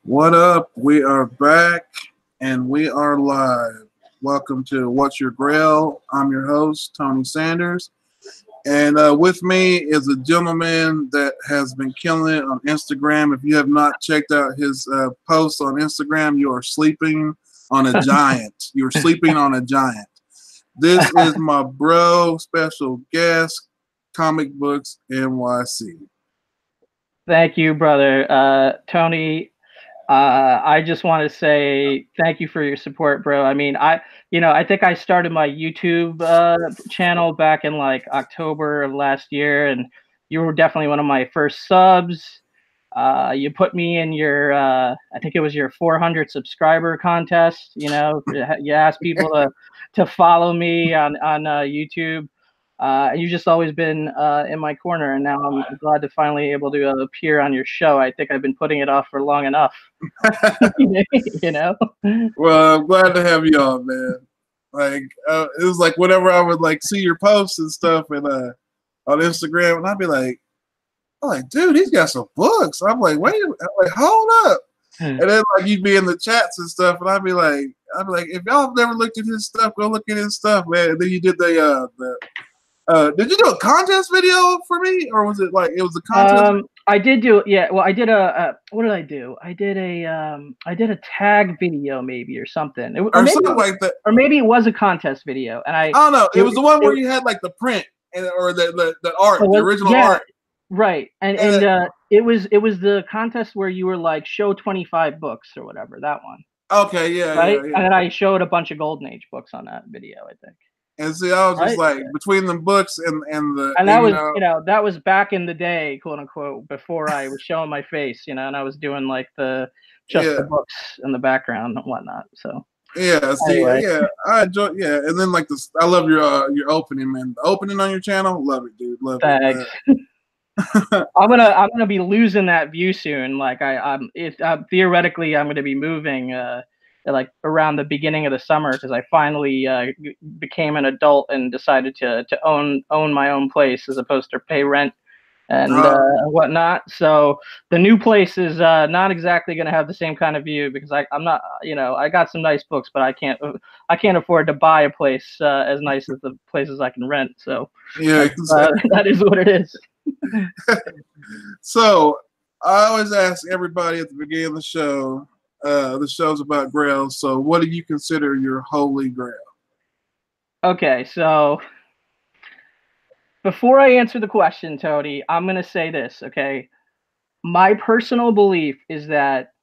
What up? We are back and we are live. Welcome to What's Your Grail? I'm your host, Tony Sanders. And with me is a gentleman that has been killing it on Instagram. If you have not checked out his posts on Instagram, you are sleeping on a giant. You're sleeping on a giant. This is my bro, special guest, Comic Books NYC. Thank you, brother. Tony, I just want to say thank you for your support, bro. I mean, I think I started my YouTube channel back in like October of last year, and you were definitely one of my first subs. You put me in your, I think it was your 400 subscriber contest. You know, you asked people to follow me on YouTube. You've just always been in my corner, and now I'm glad to finally able to appear on your show. I think I've been putting it off for long enough. You know. Well, I'm glad to have you on, man. Like it was like whenever I would like see your posts and stuff, and on Instagram, and I'd be like, dude, he's got some books. I'm like, wait, hold up. And then like you'd be in the chats and stuff, and I'd be like, if y'all have never looked at his stuff, go look at his stuff, man. And then you did the did you do a contest video for me, or was it like it was a contest? I did do it. Yeah. Well, I did what did I do? I did a tag video maybe or something. Or something like that. Or maybe it was a contest video, and I don't know. It was the one where you had like the print or the art, the original art. Right. And it was the contest where you were like show 25 books or whatever, that one. Okay, yeah, right? Yeah. And then I showed a bunch of Golden Age books on that video, I think. And see, I was just like between the books and that was that was back in the day, quote unquote, before I was showing my face, and I was doing like the books in the background and whatnot. So I enjoy and then like this, I love your opening, man. The opening on your channel, love it, dude. Love it. I'm gonna be losing that view soon. Like theoretically I'm gonna be moving like around the beginning of the summer, because I finally became an adult and decided to own my own place as opposed to pay rent and whatnot. So the new place is not exactly going to have the same kind of view, because I'm not, I got some nice books, but I can't afford to buy a place as nice as the places I can rent. So that is what it is. So I always ask everybody at the beginning of the show. The show's about grails. So what do you consider your holy grail? Okay, so before I answer the question, Tony, I'm going to say this, okay? My personal belief is that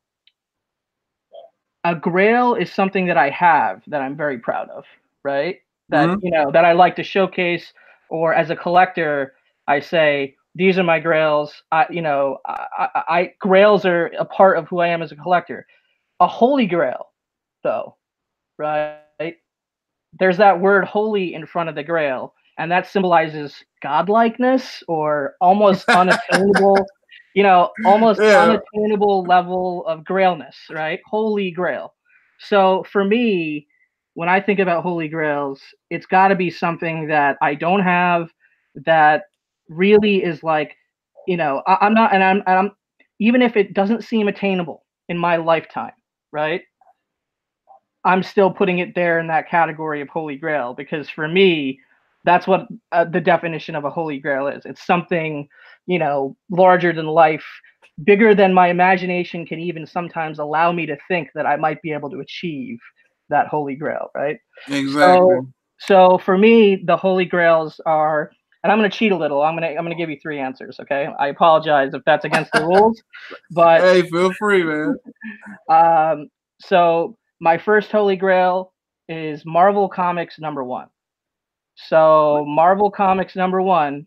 a grail is something that I have that I'm very proud of, right? That, that I like to showcase, or as a collector, I say, these are my grails. Grails are a part of who I am as a collector. A holy grail, though, right? There's that word holy in front of the grail, and that symbolizes godlikeness or almost unattainable, unattainable level of grailness, right? Holy grail. So for me, when I think about holy grails, it's got to be something that I don't have, that really is like, I'm not, and I'm even if it doesn't seem attainable in my lifetime, right? I'm still putting it there in that category of holy grail, because for me, that's what the definition of a holy grail is. It's something, larger than life, bigger than my imagination can even sometimes allow me to think that I might be able to achieve that holy grail, right? Exactly. So for me, the holy grails are, and I'm going to cheat a little. I'm going to give you 3 answers, okay? I apologize if that's against the rules, but hey, feel free, man. So my first holy grail is Marvel Comics #1. So Marvel Comics #1,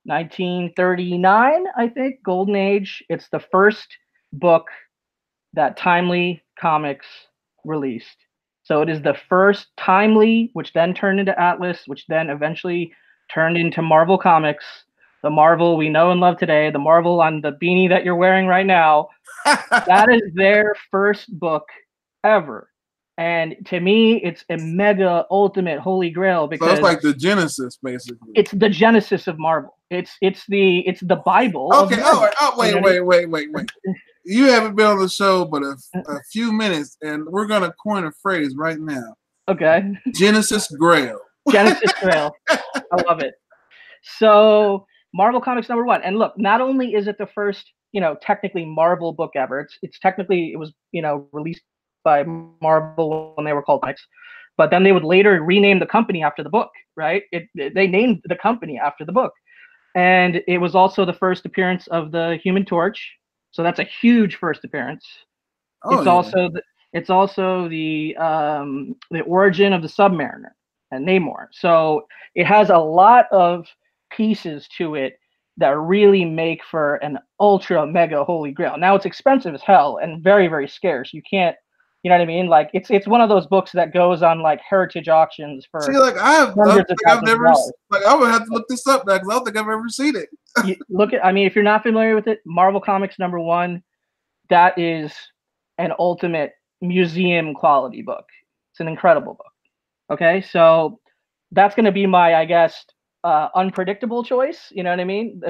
1939, I think, Golden Age. It's the first book that Timely Comics released. So it is the first Timely, which then turned into Atlas, which then eventually turned into Marvel Comics. The Marvel we know and love today, the Marvel on the beanie that you're wearing right now. That is their first book ever. And to me, it's a mega ultimate holy grail, because it's like the Genesis, basically. It's the Genesis of Marvel. It's the Bible. Okay. Wait. you haven't been on the show but a few minutes, and we're gonna coin a phrase right now. Okay. Genesis Grail. Genesis Grail. I love it. So Marvel Comics #1, and look, not only is it the first, technically Marvel book ever. It's technically it was, released by Marvel when they were called Comics, but then they would later rename the company after the book, right? They named the company after the book, and it was also the first appearance of the Human Torch. So that's a huge first appearance. Oh, it's also the origin of the Submariner and Namor. So it has a lot of pieces to it that really make for an ultra mega holy grail. Now it's expensive as hell and very, very scarce. You can't, you know what I mean? Like it's one of those books that goes on like heritage auctions for hundreds of thousands of dollars. I would have to look this up now because I don't think I've ever seen it. If you're not familiar with it, Marvel Comics #1, that is an ultimate museum quality book. It's an incredible book. Okay, so that's going to be my, I guess, unpredictable choice. You know what I mean?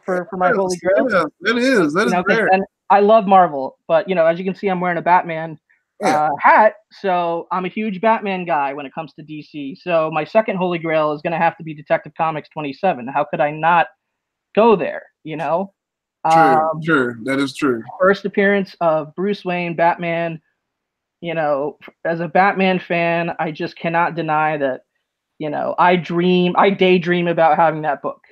For my holy grail. Yeah, it is. That is rare. And I love Marvel, but as you can see, I'm wearing a Batman hat, so I'm a huge Batman guy when it comes to DC. So my second holy grail is going to have to be Detective Comics 27. How could I not go there? True. That is true. First appearance of Bruce Wayne, Batman. As a Batman fan, I just cannot deny that, I daydream about having that book,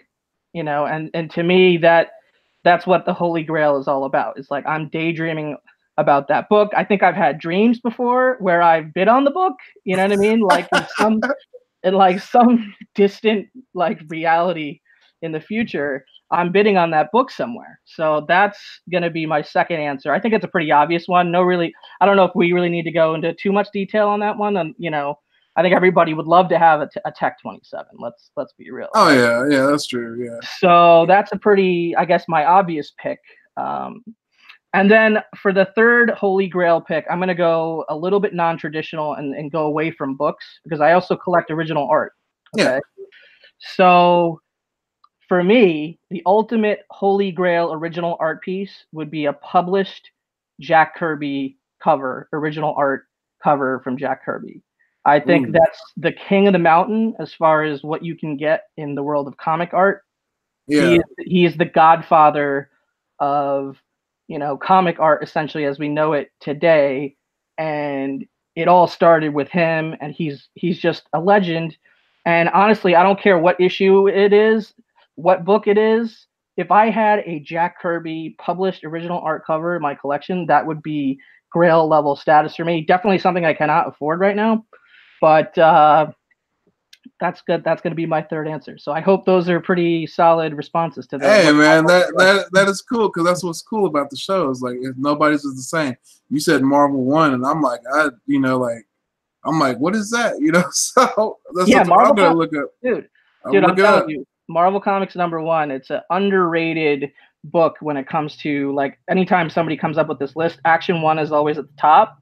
and to me that's what the Holy Grail is all about. It's like I'm daydreaming about that book. I think I've had dreams before where I've bid on the book, you know what I mean? Like in some distant reality in the future, I'm bidding on that book somewhere. So that's going to be my second answer. I think it's a pretty obvious one. I don't know if we really need to go into too much detail on that one. And, I think everybody would love to have a Tech 27. Let's be real. Oh, yeah, that's true, yeah. So that's a pretty, I guess, my obvious pick. And then for the third Holy Grail pick, I'm going to go a little bit non-traditional and go away from books because I also collect original art. Okay? Yeah. So for me, the ultimate Holy Grail original art piece would be a published Jack Kirby cover, original art cover from Jack Kirby. I think that's the king of the mountain as far as what you can get in the world of comic art. Yeah. He is the godfather of, comic art essentially as we know it today. And it all started with him, and he's just a legend. And honestly, I don't care what issue it is, what book it is. If I had a Jack Kirby published original art cover in my collection, that would be Grail level status for me. Definitely something I cannot afford right now, but that's good. That's going to be my third answer. So I hope those are pretty solid responses to that. Hey man, that is cool because that's what's cool about the show. Is like if nobody's is the same. You said Marvel 1, and I'm like, I'm like, what is that? So that's something I'm gonna look up. Dude, I'm telling you, Marvel Comics #1. It's an underrated book when it comes to anytime somebody comes up with this list. Action 1 is always at the top,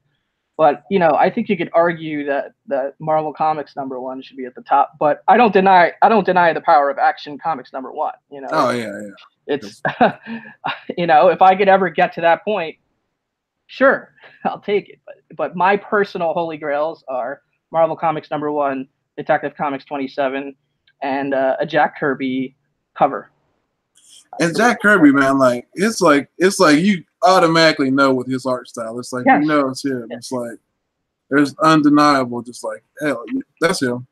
but I think you could argue that Marvel Comics #1 should be at the top. But I don't deny the power of Action Comics #1. Oh yeah. It's if I could ever get to that point, sure, I'll take it. But my personal holy grails are Marvel Comics #1, Detective Comics 27, and a Jack Kirby cover. And Jack Kirby, man, it's like you automatically know with his art style. It's like it's him. It's like there's undeniable, just like hell, that's him.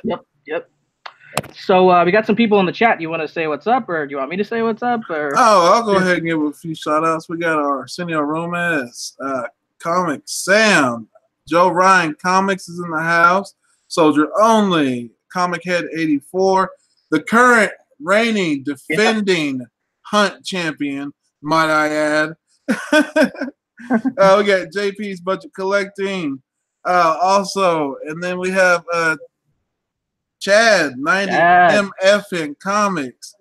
Yep. So we got some people in the chat. Do you want to say what's up, or do you want me to say what's up? Or I'll go ahead and give a few shout outs. We got our Arsenio Romance, Comic Sam, Joe Ryan Comics is in the house. Soldier Only, Comic Head 84, the current reigning, defending Hunt champion, might I add. We got JP's Budget Collecting, also, and then we have Chad 90 MF in Comics.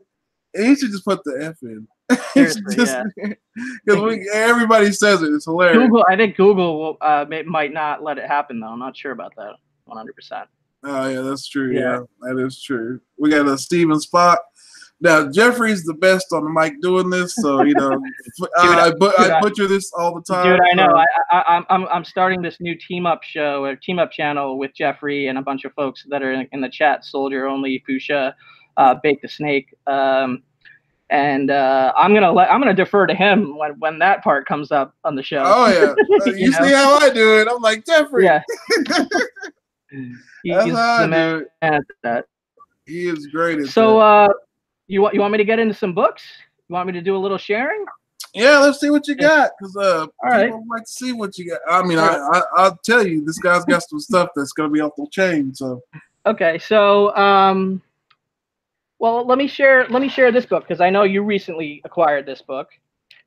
He should just put the F in. Because everybody says it. It's hilarious. I think Google might not let it happen though. I'm not sure about that 100%. Oh yeah, that's true. Yeah, that is true. We got a Steven Spot, Now Jeffrey's the best on the mic doing this, so you know, I butcher this all the time. Dude, I know. I'm starting this new team up show, a team up channel with Jeffrey and a bunch of folks that are in the chat. Soldier Only, Fuchsia, Bake the Snake, and I'm gonna defer to him when that part comes up on the show. Oh yeah, you see how I do it? I'm like Jeffrey. Yeah. That's how I do it. At that. He is great at so, that. You want me to get into some books? You want me to do a little sharing? Yeah, let's see what you got, because all people like to see what you got. I mean, I'll tell you, this guy's got some stuff that's gonna be off the chain. So okay, so well, let me share this book, because I know you recently acquired this book,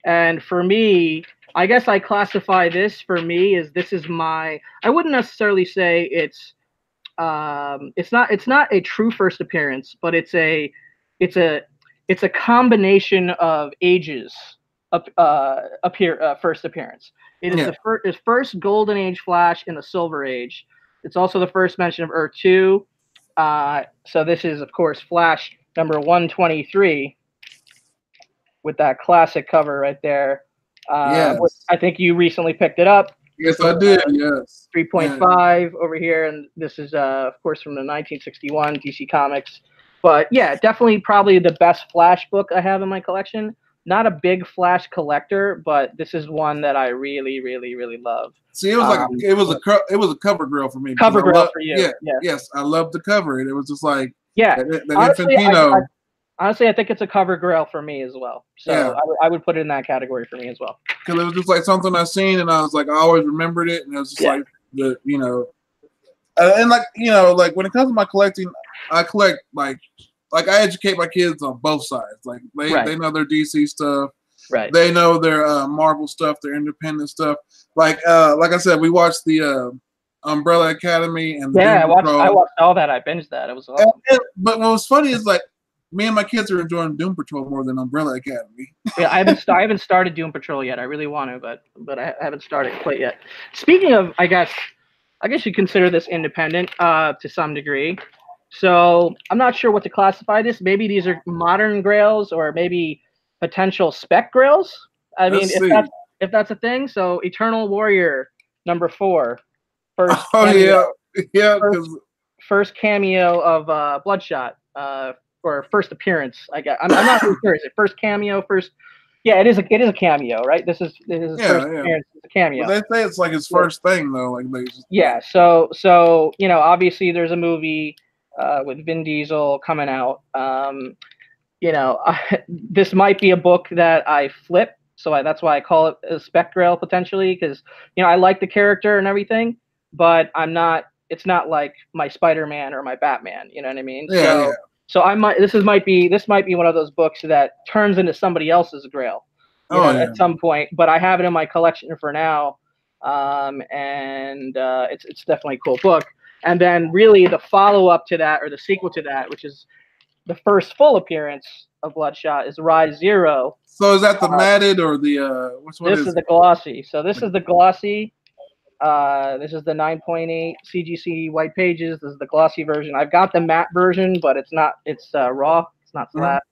and for me, I guess I classify this this is my. I wouldn't necessarily say it's not a true first appearance, but it's a combination of ages first appearance. It is the first Golden Age Flash in the Silver Age. It's also the first mention of Earth 2. So this is, of course, Flash number 123 with that classic cover right there. Yes. I think you recently picked it up. Yes, I did. Yes. 3.5 over here, and this is, of course, from the 1961 DC Comics. But yeah, definitely probably the best Flash book I have in my collection. Not a big Flash collector, but this is one that I really, really, really love. See, it was like it was a cover girl for me. Cover girl for you. Yeah. Yes, I loved the cover. It was just like that honestly, Infantino. Honestly, I think it's a cover grail for me as well. So yeah. I would put it in that category for me as well. Because it was just like something I seen, and I was like, I always remembered it, and it was just like and like when it comes to my collecting, I collect like I educate my kids on both sides. Like they know their DC stuff, right? They know their Marvel stuff, their independent stuff. Like I said, we watched the Umbrella Academy and I watched all that. I binged that. It was awesome. But what was funny is like me and my kids are enjoying Doom Patrol more than Umbrella Academy. Yeah, I haven't started Doom Patrol yet. I really want to, but I haven't started quite yet. Speaking of, I guess you consider this independent to some degree. So I'm not sure what to classify this. Maybe these are modern grails, or maybe potential spec grails. I mean, if that's a thing. So Eternal Warrior number 4, first. Oh cameo, first cameo of Bloodshot, or first appearance. I guess I'm not really sure. Is it first cameo? First. Yeah, it is a cameo, right? This is his first appearance. It's a cameo. Well, they say it's like his first thing though. Like So obviously there's a movie with Vin Diesel coming out. This might be a book that I flip, so that's why I call it a spec grail potentially, because I like the character and everything, but it's not like my Spider-Man or my Batman. You know what I mean? So this might be one of those books that turns into somebody else's grail at some point, but I have it in my collection for now, and it's definitely a cool book. And then really the follow-up to that, or the sequel to that, which is the first full appearance of Bloodshot, is Rise Zero. So is that the matted or the which one? This is the glossy. So this is the glossy. This is the 9.8 CGC white pages. This is the glossy version. I've got the matte version, but it's not. It's raw. It's not flat.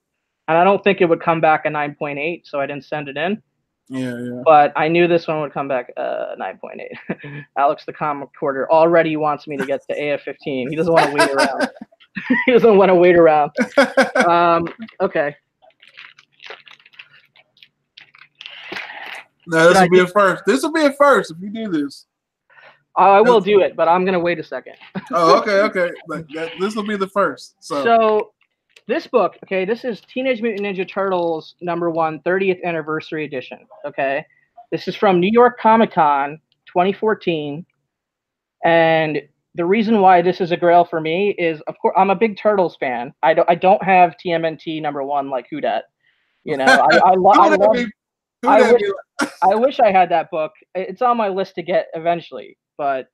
And I don't think it would come back a 9.8, so I didn't send it in. Yeah. But I knew this one would come back 9.8. Alex the Comic Quarter already wants me to get to AF15. He doesn't want to wait around. He doesn't want to wait around. Okay. No, this will be a first. This will be a first if you do this. I will do it, but I'm going to wait a second. Oh, okay. This will be the first. So this book, okay, this is Teenage Mutant Ninja Turtles #1 30th Anniversary Edition, okay? This is from New York Comic Con 2014. And the reason why this is a grail for me is, of course, I'm a big Turtles fan. I don't have TMNT #1 like who dat. I wish I had that book. It's on my list to get eventually. But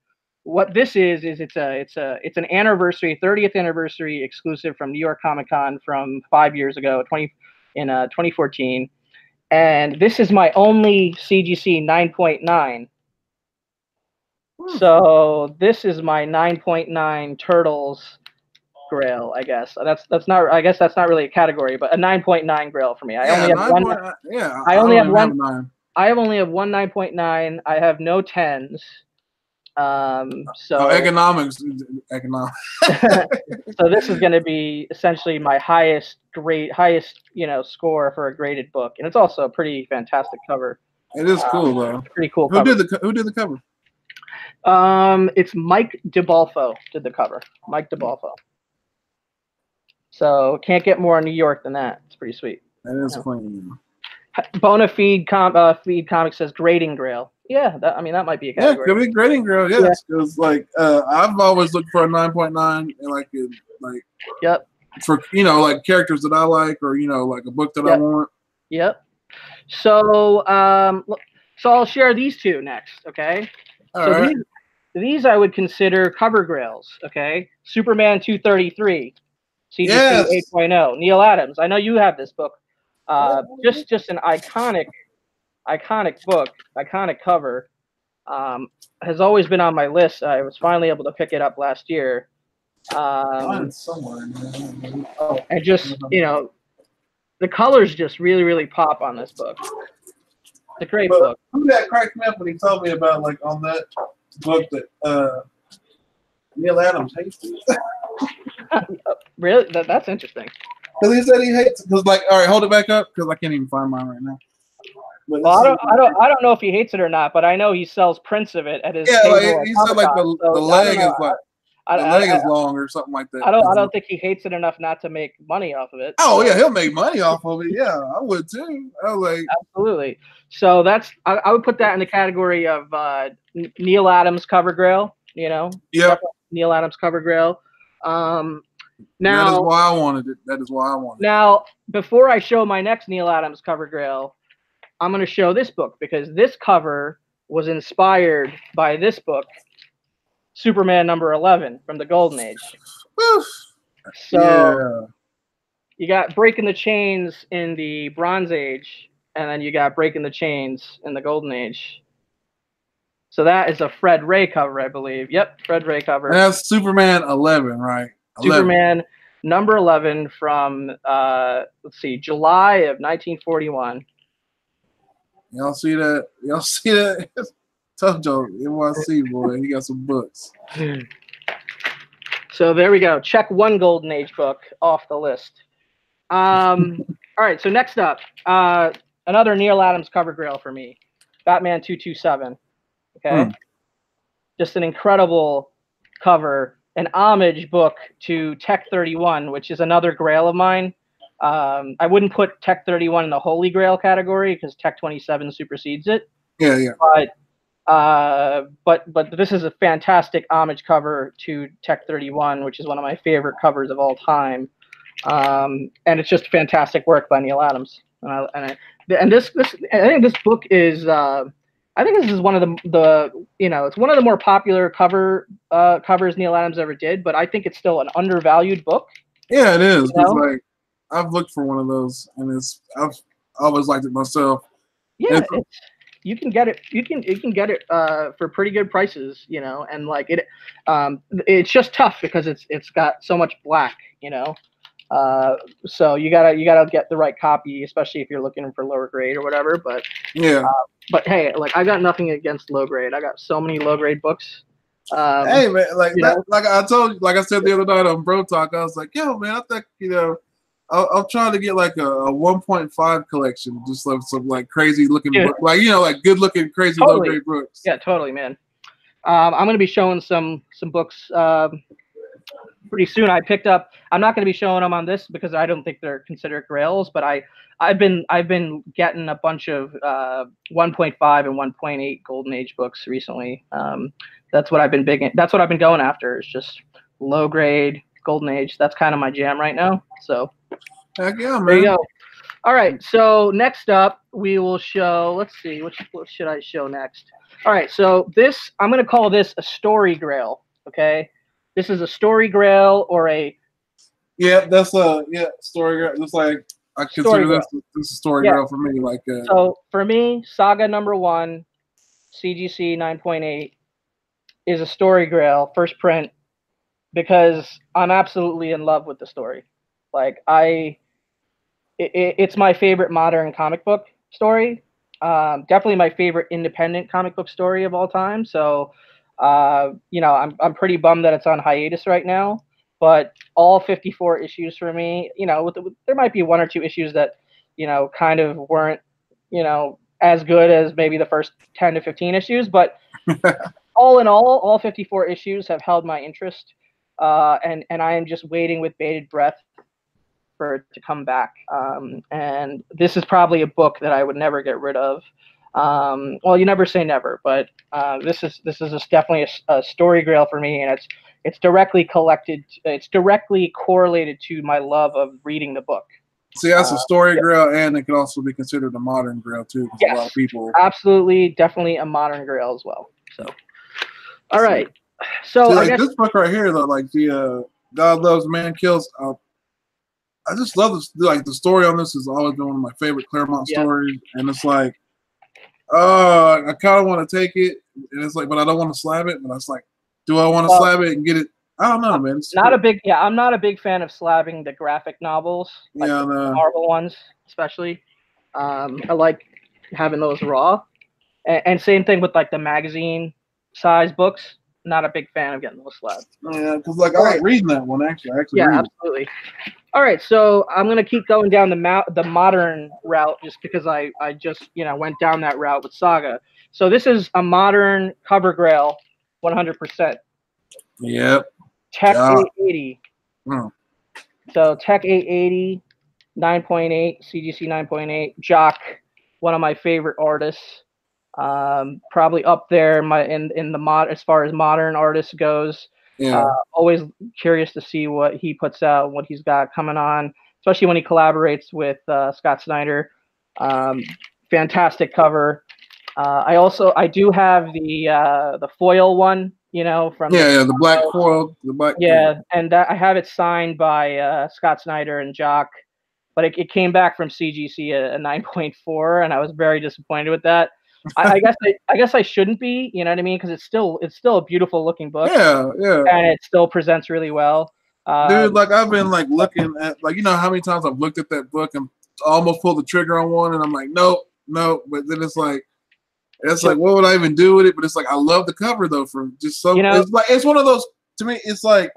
what this is it's an anniversary, 30th anniversary exclusive from New York Comic Con from 5 years ago, 2014. And this is my only CGC 9.9. So this is my 9.9 Turtles Grail, I guess. That's not. I guess that's not really a category, but a 9.9 Grail for me. I Yeah, only have 9. one. Yeah, I I only don't have even have a one. 9. I only have one 9.9. I have no 10s. Oh, So economics. so this is going to be essentially my highest score for a graded book, and it's also a pretty fantastic cover. It is cool though. Pretty cool Who cover. did the cover? It's Mike DeBalfo did the cover. Mike DeBalfo. So can't get more New York than that. It's pretty sweet. That is clean. Bonafide Feed Comics says Grading Grail. Yeah, that might be a category. Yeah, could be Grading Grail. Yes, because like I've always looked for a 9.9 and Yep. For like characters that I like, or like a book that I want. Yep. So I'll share these two next. Okay. All right. These I would consider cover grails. Okay. Superman 233, CGC 8.0, Neil Adams. I know you have this book. Just an iconic book, iconic cover. Has always been on my list. I was finally able to pick it up last year. Somewhere. And just the colors just really, really pop on this book. It's a great book. Who that cracked me up when he told me about like on that book that Neil Adams hates it. Really? That's interesting. Because he said he hates. Because all right, hold it back up because I can't even find mine right now. Well, I don't know if he hates it or not, but I know he sells prints of it at his table. Like, he said like the leg is like. The leg is long or something like that. I don't think he hates it enough not to make money off of it. Oh yeah, he'll make money off of it. Yeah, I would too. I was like, absolutely. So I would put that in the category of Neil Adams cover grail. Yeah. Neil Adams cover grail. Now that is why I wanted it. That is why I wanted it. Now, before I show my next Neil Adams cover grail, I'm going to show this book because this cover was inspired by this book. Superman number 11 from the Golden Age. So you got Breaking the Chains in the Bronze Age, and then you got Breaking the Chains in the Golden Age. So that is a Fred Ray cover, I believe. Yep, Fred Ray cover. And that's Superman 11, right? 11. Superman number 11 from let's see, July of 1941. Y'all see that? Y'all see that? Tough joke. NYC boy, he got some books. So there we go. Check one Golden Age book off the list. All right. So next up, another Neil Adams cover grail for me, Batman 227. Okay, just an incredible cover, an homage book to Tech 31, which is another grail of mine. I wouldn't put Tech 31 in the Holy Grail category because Tech 27 supersedes it. Yeah. But this is a fantastic homage cover to Tech 31, which is one of my favorite covers of all time. And it's just fantastic work by Neil Adams. I think this book is I think this is one of the it's one of the more popular covers Neil Adams ever did, but I think it's still an undervalued book. Yeah, it is. Like I've looked for one of those, and I've always liked it myself. Yeah. You can get it. You can get it for pretty good prices, and like it's just tough because it's got so much black, so you gotta get the right copy, especially if you're looking for lower grade or whatever. But but hey, like I got nothing against low grade. I got so many low grade books. Hey man, like I told you, like I said the other night on Bro Talk, I was like, yo man, I think I'm trying to get like a 1.5 collection, just like some like crazy looking book, like like good looking crazy low grade books. Yeah, totally, man. I'm gonna be showing some books pretty soon. I'm not gonna be showing them on this because I don't think they're considered grails, but I've been getting a bunch of 1.5 and 1.8 Golden Age books recently. That's what I've been going after. Is just low grade Golden Age. That's kind of my jam right now. So. Heck yeah, man. There you go. All right. So next up, we will show. Let's see. What should I show next? All right. So I'm going to call this a story grail. Okay. This is a story grail or a. Yeah, that's a story grail. It's like I consider this a story grail for me. Like. So for me, Saga number 1, CGC 9.8 is a story grail. First print. because I'm absolutely in love with the story. Like it's my favorite modern comic book story. Definitely my favorite independent comic book story of all time. So, you know, I'm pretty bummed that it's on hiatus right now. But all 54 issues for me, you know, there might be one or two issues that, you know, kind of weren't, you know, as good as maybe the first 10 to 15 issues. But all in all 54 issues have held my interest. And I am just waiting with bated breath for it to come back. And this is probably a book that I would never get rid of. Well, you never say never, but this is definitely a story grail for me, and it's directly correlated to my love of reading the book. See, that's a story grail, and it could also be considered a modern grail too, because a lot of people absolutely, definitely a modern grail as well. So, all right. So see, I guess this book right here, though, like the God Loves, Man Kills. I just love this. Like the story on this has always been one of my favorite Claremont stories, and it's like, I kind of want to take it, and it's like, but I don't want to slab it. But it's like, do I want to slab it and get it? I don't know, man. I'm not a big fan of slabbing the graphic novels, like the Marvel ones, especially. I like having those raw, and same thing with like the magazine size books. Not a big fan of getting those slabbed. Yeah, because like I like reading that one actually. Absolutely. All right, so I'm gonna keep going down the modern route just because I just went down that route with Saga. So this is a modern cover grail, 100%. Yep. Tech 880. So Tech 880, 9.8, CGC 9.8. Jock, one of my favorite artists. Probably up there in the mod as far as modern artists goes. Always curious to see what he puts out, what he's got coming on, especially when he collaborates with Scott Snyder. Fantastic cover. I do have the foil one, from the black foil, and that I have it signed by Scott Snyder and Jock, but it came back from CGC a 9.4, and I was very disappointed with that. I guess I shouldn't be, you know what I mean? Because it's still a beautiful looking book. Yeah. And it still presents really well. Dude, like I've been like looking at how many times I've looked at that book and almost pulled the trigger on one, and I'm like, nope. But then it's like what would I even do with it? But it's like I love the cover though. It's one of those, to me. It's like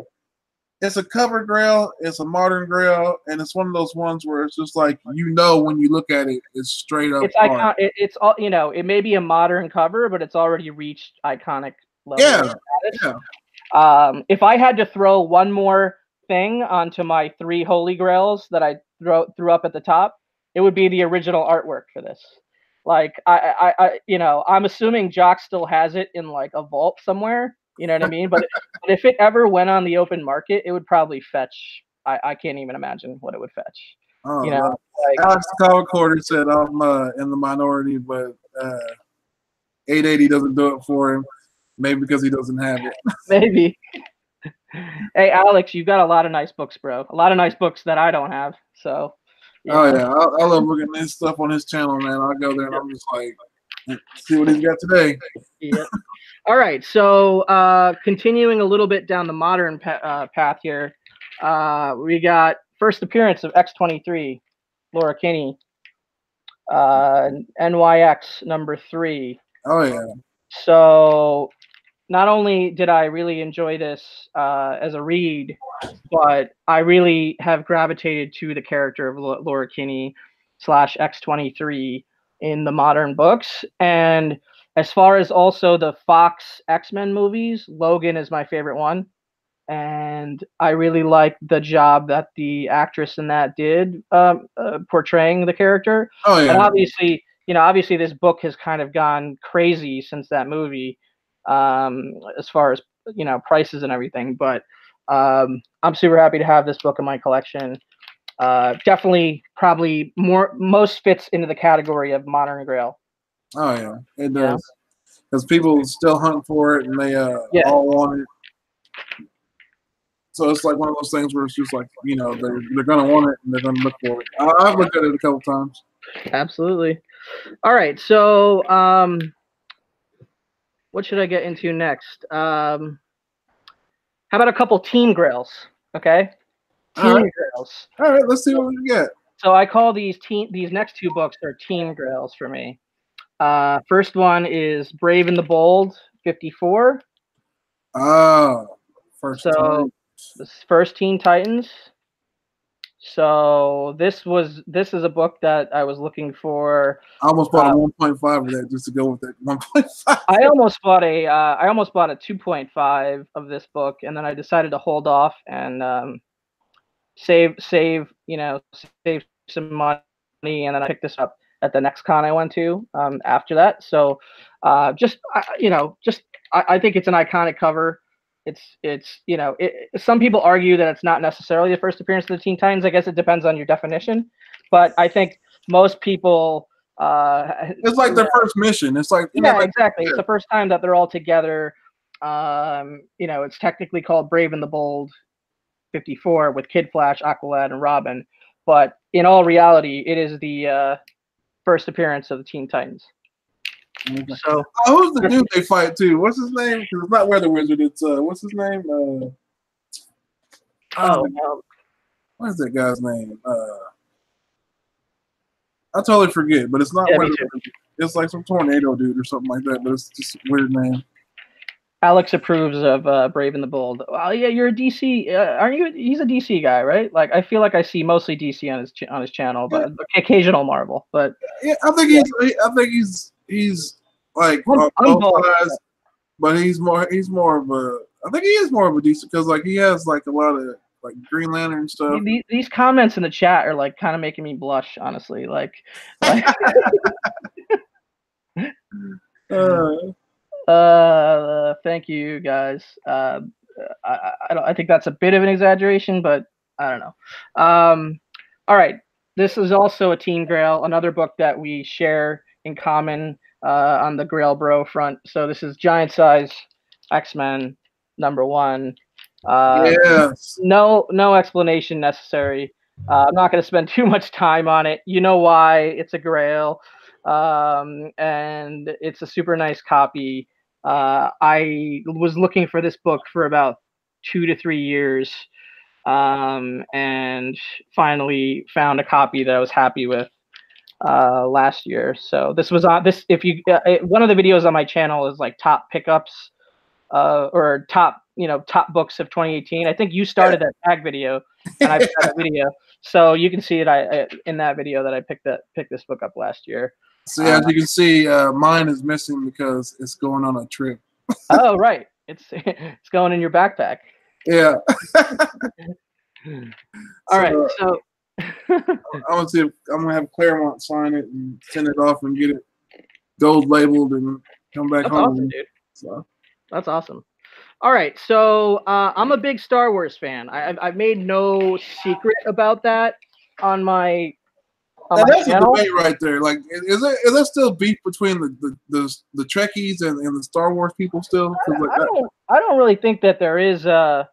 it's a cover grail, it's a modern grail, and it's one of those ones where it's just like when you look at it, it's straight up. It's all it may be a modern cover, but it's already reached iconic level. If I had to throw one more thing onto my 3 holy grails that I threw up at the top, it would be the original artwork for this. Like I'm assuming Jock still has it in like a vault somewhere. You know what I mean? But if it ever went on the open market, it would probably fetch. I can't even imagine what it would fetch. Alex Comic Quarter said I'm in the minority, but 880 doesn't do it for him. Maybe because he doesn't have it. Maybe. Hey, Alex, you've got a lot of nice books, bro. A lot of nice books that I don't have. So. Oh yeah, I love looking at his stuff on his channel, man. I go there and I'm just like, see what he's got today. Yeah. All right, so continuing a little bit down the modern path here, we got first appearance of X-23, Laura Kinney, NYX #3. Oh yeah. So not only did I really enjoy this as a read, but I really have gravitated to the character of Laura Kinney / X-23 in the modern books. And as far as also the Fox X-Men movies, Logan is my favorite one. And I really like the job that the actress in that did portraying the character. Oh yeah. And obviously this book has kind of gone crazy since that movie, as far as prices and everything. But I'm super happy to have this book in my collection. Definitely, probably most fits into the category of modern grail. Oh yeah, it does. Because people still hunt for it, and they all want it. So it's like one of those things where it's just like they're gonna want it and they're gonna look for it. I've looked at it a couple times. Absolutely. All right, so what should I get into next? How about a couple Team Grails? Okay, Team Grails. All right, let's see what we get. So I call these next two books are Team Grails for me. First one is Brave and the Bold 54. First so time. This first Teen Titans. So this is a book that I was looking for. I almost bought a 1.5 of that just to go with that 1.5. I almost bought a 2.5 of this book, and then I decided to hold off and save some money, and then I picked this up at the next con I went to after that. So I think it's an iconic cover. Some people argue that it's not necessarily the first appearance of the Teen Titans. I guess it depends on your definition, but I think most people it's like their first mission. It's like exactly. It's the first time that they're all together. It's technically called Brave and the Bold 54 with Kid Flash, Aqualad, and Robin, but in all reality, it is the first appearance of the Teen Titans. So who's the dude they fight too? What's his name? Because it's not Weather Wizard. It's what's his name? What is that guy's name? I totally forget, but it's not Weather Wizard. It's like some tornado dude or something like that, but it's just a weird name. Alex approves of Brave and the Bold. Well, yeah, you're a DC, aren't you? He's a DC guy, right? Like, I feel like I see mostly DC on his channel, but occasional Marvel. But yeah, I think he's like both sides, but he's more of a. I think he is more of a DC because like he has like a lot of like Green Lantern stuff. These comments in the chat are like kind of making me blush, honestly. Like thank you guys. I think that's a bit of an exaggeration, but I don't know. All right, this is also a Team Grail, another book that we share in common on the Grail Bro front. So this is Giant Size X-Men #1. Yes. No explanation necessary. I'm not going to spend too much time on it. You know why? It's a Grail, and it's a super nice copy. I was looking for this book for about 2 to 3 years, and finally found a copy that I was happy with last year. So this was on this. If you one of the videos on my channel is like top pickups or top books of 2018. I think you started that tag video, and I put that video, so you can see it. In that video that I picked this book up last year. So yeah, as you can see, mine is missing because it's going on a trip. Oh right, it's going in your backpack. Yeah. All right, so I'm gonna have Claremont sign it and send it off and get it gold labeled and come back home. Awesome, dude. So that's awesome. All right, so I'm a big Star Wars fan. I've made no secret about that on my that's channel. a debate right there. Like, is there still beef between the Trekkies and the Star Wars people still? I don't really think that there is a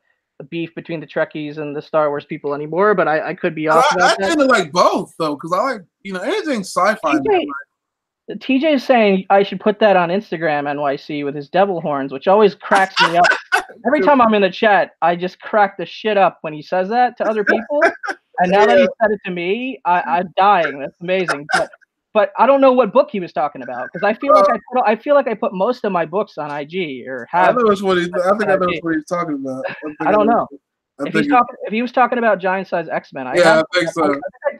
beef between the Trekkies and the Star Wars people anymore, but I could be off about that. I tend to like both though, because I like anything sci-fi. TJ is saying I should put that on Instagram NYC with his devil horns, which always cracks me up. Every time I'm in the chat, I just crack the shit up when he says that to other people. And now that he said it to me, I'm dying. That's amazing. But I don't know what book he was talking about, because I feel like I put most of my books on IG or have. I know what I think I know what he's talking about. I don't know. If he was talking about Giant Size X-Men, I think so.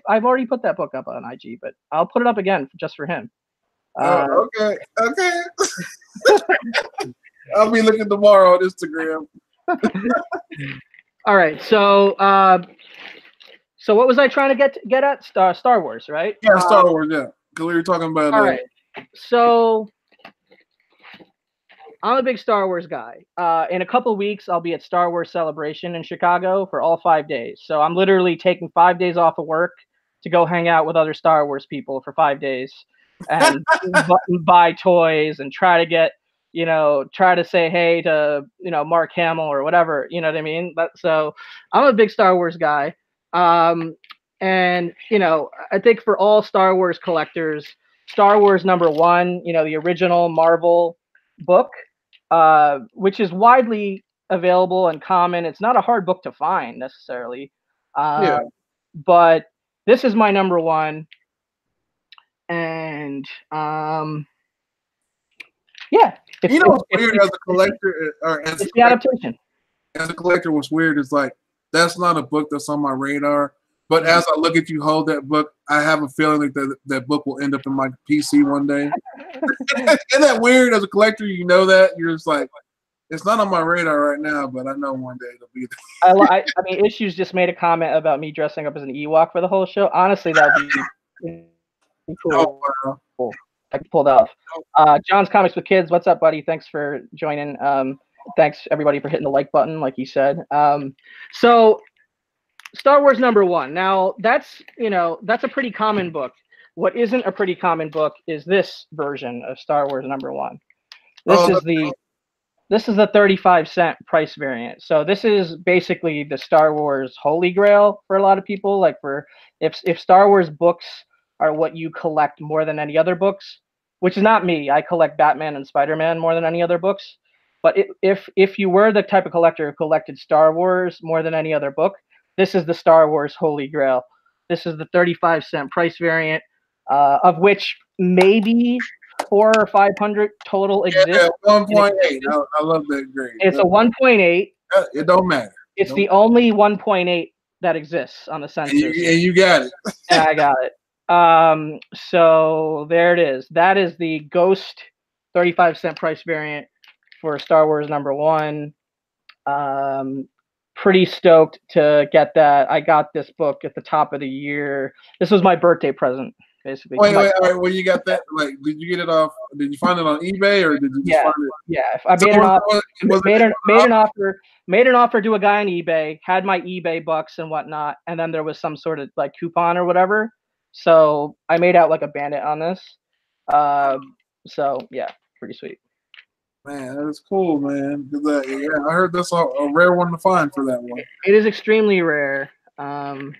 I've already put that book up on IG, but I'll put it up again just for him. Okay. I'll be looking tomorrow on Instagram. All right, so what was I trying to get at? Star Wars, right? Yeah, Star Wars. Yeah, because we were talking about. All right, so I'm a big Star Wars guy. In a couple weeks, I'll be at Star Wars Celebration in Chicago for all 5 days. So I'm literally taking 5 days off of work to go hang out with other Star Wars people for 5 days and buy toys and try to say hey to Mark Hamill or whatever. You know what I mean? So I'm a big Star Wars guy. And I think for all Star Wars collectors, Star Wars #1, the original Marvel book, which is widely available and common. It's not a hard book to find necessarily. Yeah. But this is my number one. And yeah. You know what's weird as a collector, or as it's the adaptation. As a collector, what's weird is like that's not a book that's on my radar. But as I look at you hold that book, I have a feeling that that book will end up in my PC one day. Isn't that weird? As a collector, you know that you're just like, it's not on my radar right now, but I know one day it'll be there. I mean, Issues just made a comment about me dressing up as an Ewok for the whole show. Honestly, that would be cool. Oh, wow. I pulled off. John's Comics with Kids, what's up, buddy? Thanks for joining. Thanks everybody for hitting the like button, like you said. So Star Wars #1. Now that's a pretty common book. What isn't a pretty common book is this version of Star Wars #1. This is the 35-cent price variant. So this is basically the Star Wars Holy Grail for a lot of people. Like if Star Wars books are what you collect more than any other books, which is not me. I collect Batman and Spider-Man more than any other books. But if you were the type of collector who collected Star Wars more than any other book, this is the Star Wars Holy Grail. This is the 35-cent price variant, of which maybe 400 or 500 total exist. Yeah, 1.8. I love that grade. It's a 1.8. It don't matter. It's the only 1.8 that exists on the census. And you got it. Yeah, I got it. So there it is. That is the Ghost 35-cent price variant for Star Wars #1. Pretty stoked to get that. I got this book at the top of the year. This was my birthday present, basically. Wait, well, you got that? Like, did you get it off? Did you find it on eBay, or did you just find it? Yeah, I made an offer to a guy on eBay, had my eBay bucks and whatnot, and then there was some sort of like coupon or whatever. So I made out like a bandit on this. So yeah, pretty sweet. Man, that's cool, man. Yeah, I heard that's a rare one to find for that one. It is extremely rare, and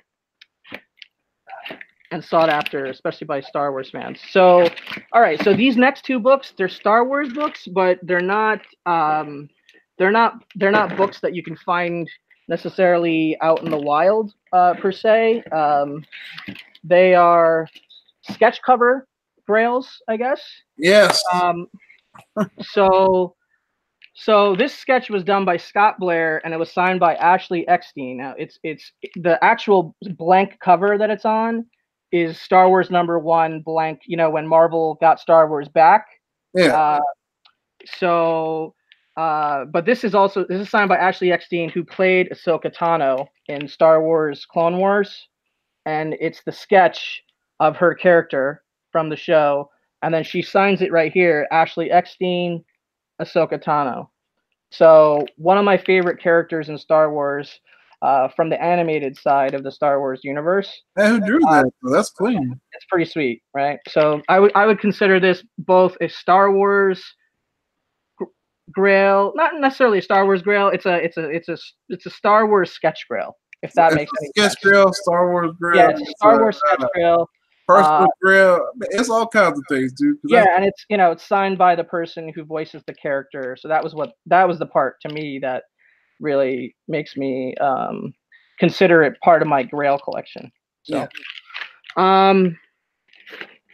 sought after, especially by Star Wars fans. So, all right. So these next two books, they're Star Wars books, but they're not books that you can find necessarily out in the wild per se. They are sketch cover grails, I guess. Yes. So this sketch was done by Scott Blair, and it was signed by Ashley Eckstein. Now it's the actual blank cover that it's on is Star Wars #1 blank. You know, when Marvel got Star Wars back. Yeah. But this is signed by Ashley Eckstein, who played Ahsoka Tano in Star Wars Clone Wars, and it's the sketch of her character from the show. And then she signs it right here, Ashley Eckstein, Ahsoka Tano. So one of my favorite characters in Star Wars, from the animated side of the Star Wars universe. Hey, who drew that? That's clean. It's pretty sweet, right? So I would consider this both a Star Wars grail, not necessarily a Star Wars grail. It's a Star Wars sketch grail, if that makes any sense. Sketch grail, Star Wars grail. Yeah, it's a Star Wars sketch grail. Personal grail. It's all kinds of things, dude. Yeah, and it's signed by the person who voices the character. So that was the part to me that really makes me consider it part of my Grail collection. So, yeah.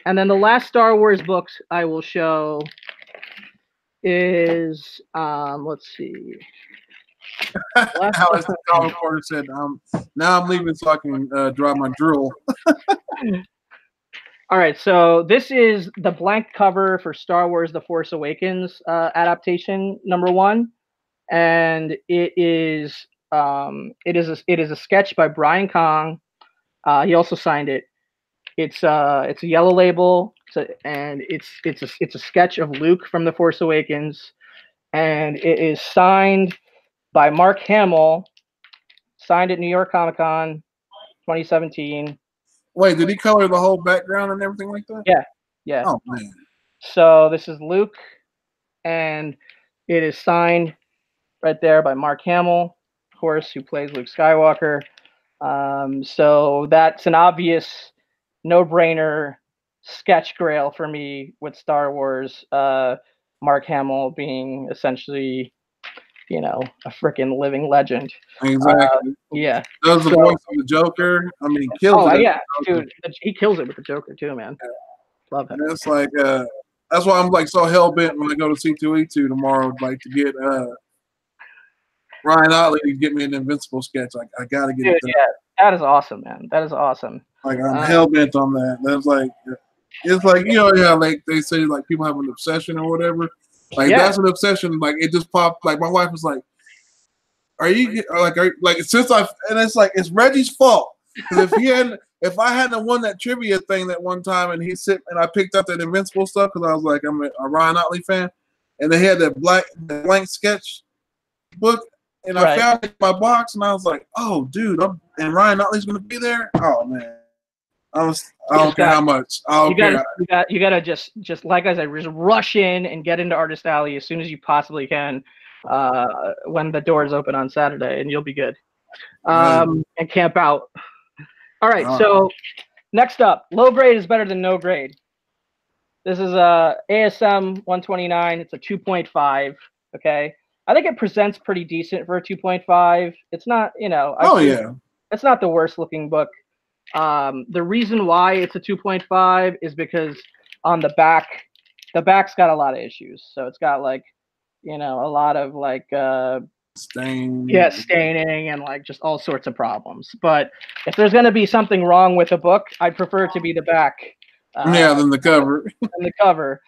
And then the last Star Wars books I will show is let's see. Alex Comic Reporter said, now I'm leaving so I can draw my drool. All right, so this is the blank cover for Star Wars: The Force Awakens adaptation #1, and it is a sketch by Brian Kong. He also signed it. It's a yellow label, and it's a sketch of Luke from The Force Awakens, and it is signed by Mark Hamill. Signed at New York Comic Con 2017. Wait, did he color the whole background and everything like that? Yeah. Oh man. So this is Luke, and it is signed right there by Mark Hamill, of course, who plays Luke Skywalker. So that's an obvious no-brainer sketch grail for me with Star Wars. Mark Hamill being essentially a freaking living legend. Exactly. Yeah. Does the voice of the Joker. I mean, he kills it. Oh yeah, dude, he kills it with the Joker too, man. Yeah. Love him. And it's like that's why I'm like so hell bent when I go to C2E2 tomorrow, like to get Ryan Otley to get me an Invincible sketch. Like I gotta get it done. Yeah, that is awesome, man. That is awesome. Like I'm hell bent on that. That's like it's like yeah, like they say like people have an obsession or whatever. Like that's an obsession. Like it just popped. Like my wife was like, "Are you like since I've," and it's like it's Reggie's fault because if I hadn't won that trivia thing that one time and I picked up that Invincible stuff because I was like I'm a Ryan Otley fan, and they had that blank sketch book, and I found it in my box and I was like, oh dude, and Ryan Otley's gonna be there. Oh man, I don't care how much. You gotta just like I said, just rush in and get into Artist Alley as soon as you possibly can when the doors open on Saturday, and you'll be good. And camp out. All right, so next up, low grade is better than no grade. This is ASM 129. It's a 2.5. Okay, I think it presents pretty decent for a 2.5. It's not, it's not the worst looking book. The reason why it's a 2.5 is because on the back's got a lot of issues. So it's got like, a lot of like staining and like just all sorts of problems. But if there's going to be something wrong with a book, I'd prefer it to be the back. Than the cover.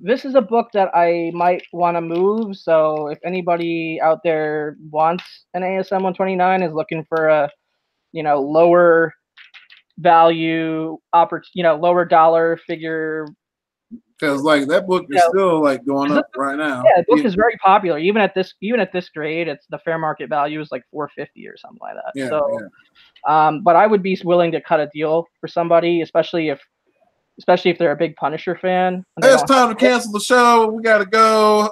This is a book that I might want to move. So if anybody out there wants an ASM 129, is looking for a lower value lower dollar figure, because like that book is still like going up right now. Yeah, the book is very popular. Even at this grade, it's the fair market value is like $450 or something like that. Yeah, so but I would be willing to cut a deal for somebody, especially if they're a big Punisher fan. It's time to cancel the show. We gotta go.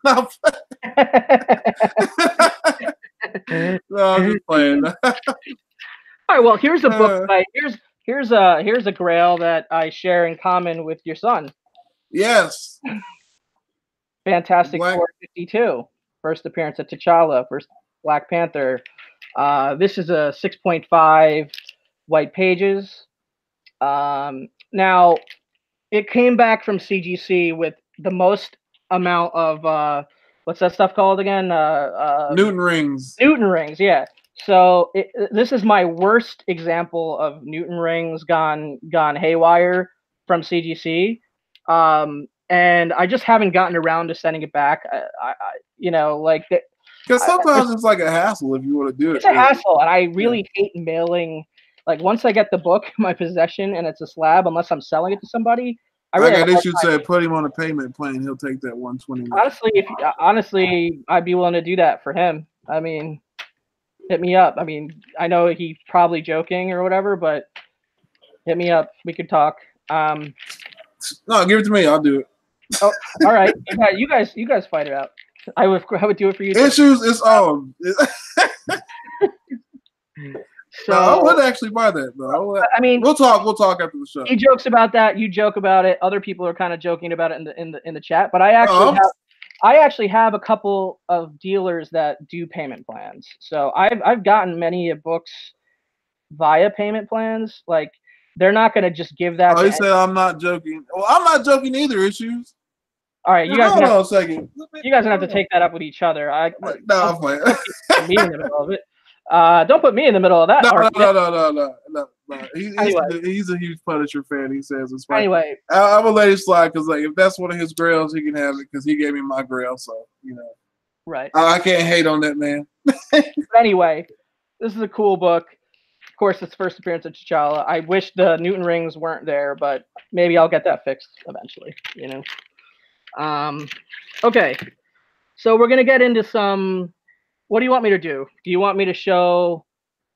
No, I'm just playing. All right, well, here's a book. Here's a Grail that I share in common with your son. Yes. Fantastic Four 52. First appearance of T'Challa, first Black Panther. This is a 6.5 white pages. Now, it came back from CGC with the most amount of what's that stuff called again? Newton rings. Newton rings, yeah. So this is my worst example of Newton rings gone haywire from CGC, and I just haven't gotten around to sending it back. Because sometimes it's like a hassle if you want to do it. It's a hassle, and I really hate mailing. Like once I get the book in my possession and it's a slab, unless I'm selling it to somebody, they should say put him on a payment plan. He'll take that 129. Honestly, I'd be willing to do that for him. I mean, hit me up. I mean, I know he's probably joking or whatever, but hit me up. We could talk. No, give it to me. I'll do it. Oh, all right. You guys fight it out. I would do it for you. Issues is on. So I would actually buy that though. I mean, we'll talk after the show. He jokes about that. You joke about it. Other people are kind of joking about it in the chat. But I actually have a couple of dealers that do payment plans. So I've gotten many books via payment plans. Like they're not going to just give that. Oh, he said I'm not joking. Well, I'm not joking either. Issues. All right, you guys. Hold on a second. You guys have to take that up with each other. I'm playing. Me in the middle of it. Don't put me in the middle of that. No. He's a huge Punisher fan. He says it's fine. Anyway, I'm gonna let it slide because like if that's one of his grails, he can have it because he gave me my grail. So right. I can't hate on that man. But anyway, this is a cool book. Of course, it's first appearance of T'Challa. I wish the Newton rings weren't there, but maybe I'll get that fixed eventually. Okay, so we're gonna get into some. What do you want me to do? Do you want me to show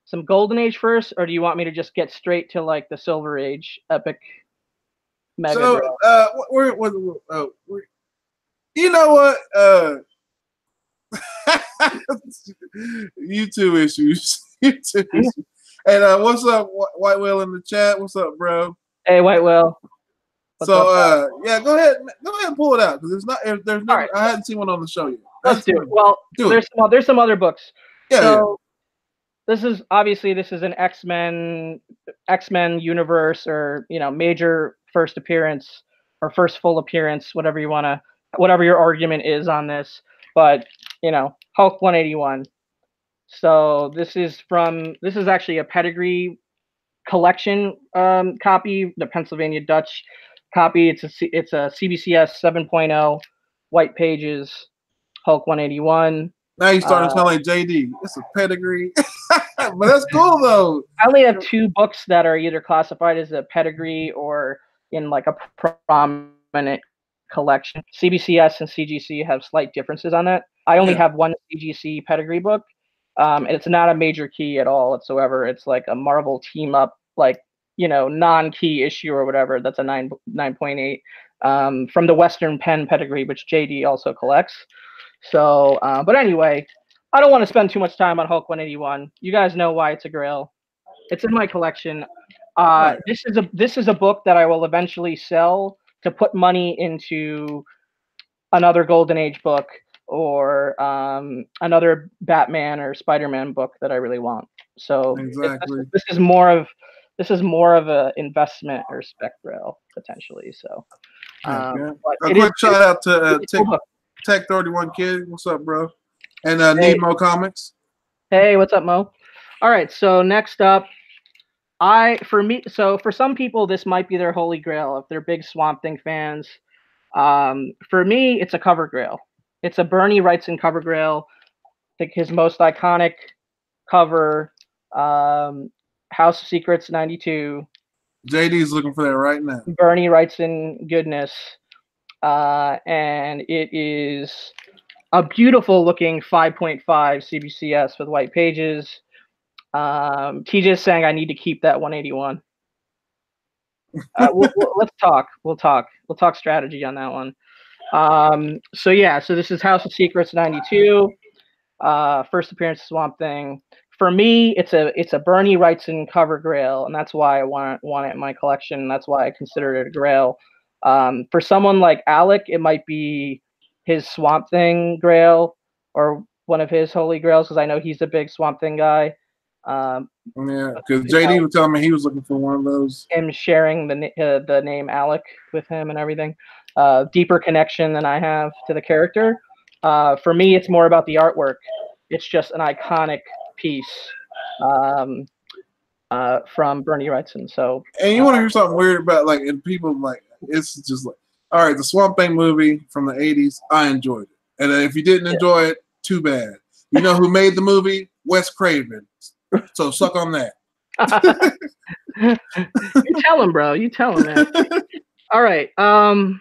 some Golden Age first, or do you want me to just get straight to like the Silver Age epic mega? So, you know what? YouTube issues. YouTube issues. And what's up, White Whale in the chat? What's up, bro? Hey, White Whale. So, yeah, go ahead and pull it out because there's not. There's no. Right. I hadn't seen one on the show yet. Let's do it. Well, there's some other books. Yeah, so this is an X-Men universe, or major first appearance or first full appearance, whatever your argument is on this. But Hulk 181. So this is actually a pedigree collection copy, the Pennsylvania Dutch copy. It's a CBCS 7.0, white pages, Hulk 181. Now you starting to sound like JD. It's a pedigree, but that's cool though. I only have 2 books that are either classified as a pedigree or in like a prominent collection. CBCS and CGC have slight differences on that. I only have 1 CGC pedigree book. And it's not a major key at all whatsoever. It's like a Marvel team up, like non-key issue or whatever. That's a 9.8 from the Western Pen pedigree, which JD also collects. So, but anyway, I don't want to spend too much time on Hulk 181. You guys know why it's a grail. It's in my collection. This is a book that I will eventually sell to put money into another Golden Age book or another Batman or Spider-Man book that I really want. So exactly. This is more of a investment or spec grail potentially. So a quick shout out to Tech 31 Kid. What's up, bro? And Need Mo Comics. Hey, what's up, Mo? All right, so next up, for some people this might be their holy grail if they're big Swamp Thing fans. For me, it's a cover grail. It's a Bernie Wrightson cover grail. I think his most iconic cover, House of Secrets 92. JD's looking for that right now. Bernie Wrightson goodness. And it is a beautiful looking 5.5 CBCS with white pages. TJ is saying I need to keep that 181. Let's talk. We'll talk strategy on that one. So this is House of Secrets 92. First appearance of Swamp Thing. For me, it's a Bernie Wrightson cover grail, and that's why I want it in my collection. That's why I consider it a grail. For someone like Alec, it might be his Swamp Thing grail or one of his holy grails, because I know he's a big Swamp Thing guy. Because JD was telling me he was looking for one of those. Him sharing the name Alec with him and everything. Deeper connection than I have to the character. For me, it's more about the artwork. It's just an iconic piece from Bernie Wrightson. So, and you want to hear something weird about and people it's just all right, the Swamp Thing movie from the 80s, I enjoyed it. And if you didn't enjoy it, too bad. You know who made the movie? Wes Craven. So suck on that. You tell him, bro. You tell him, man. All right. All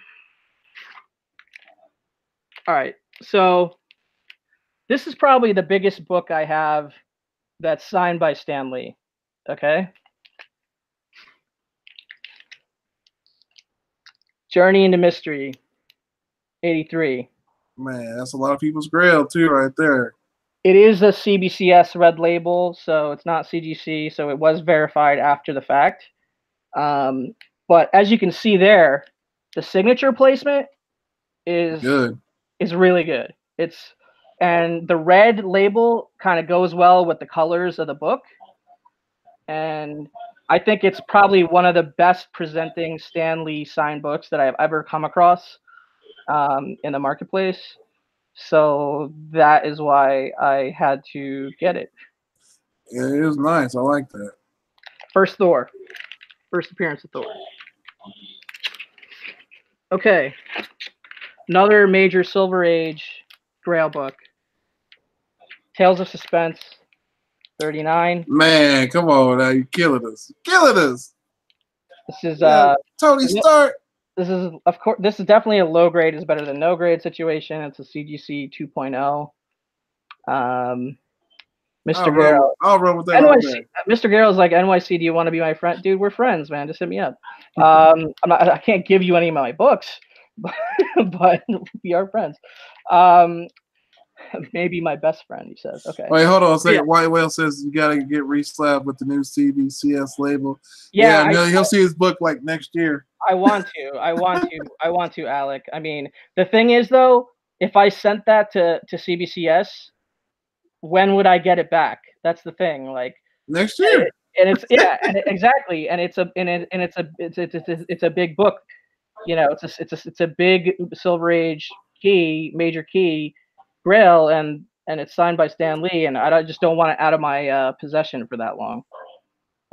right. So this is probably the biggest book I have that's signed by Stan Lee. Okay. Journey into Mystery, 83. Man, that's a lot of people's grail too, right there. It is a CBCS red label, so it's not CGC, so it was verified after the fact. But as you can see there, the signature placement is good. Is really good. And the red label kind of goes well with the colors of the book. And I think it's probably one of the best presenting Stan Lee signed books that I've ever come across in the marketplace. So that is why I had to get it. Yeah, it is nice. I like that. First Thor. First appearance of Thor. Okay. Another major Silver Age Grail book. Tales of Suspense, 39. Man, come on now. You're killing us. Killing us. This is Tony Stark. This is definitely a low grade is better than no grade situation. It's a CGC 2.0. Mr. Garrow. I'll run with that. NYC, Mr. Garrow's like, NYC, do you want to be my friend? Dude, we're friends, man. Just hit me up. I can't give you any of my books, but we are friends. Maybe my best friend, he says. Okay. Wait, hold on a second. White Whale says you got to get re-slapped with the new CBCS label. Yeah, he'll see his book next year. I want to, Alec. I mean, the thing is, though, if I sent that to CBCS, when would I get it back? That's the thing. Like next year. And it's exactly, and it's a big book. You know, it's a big Silver Age major key Grail, and it's signed by Stan Lee, and I just don't want it out of my possession for that long,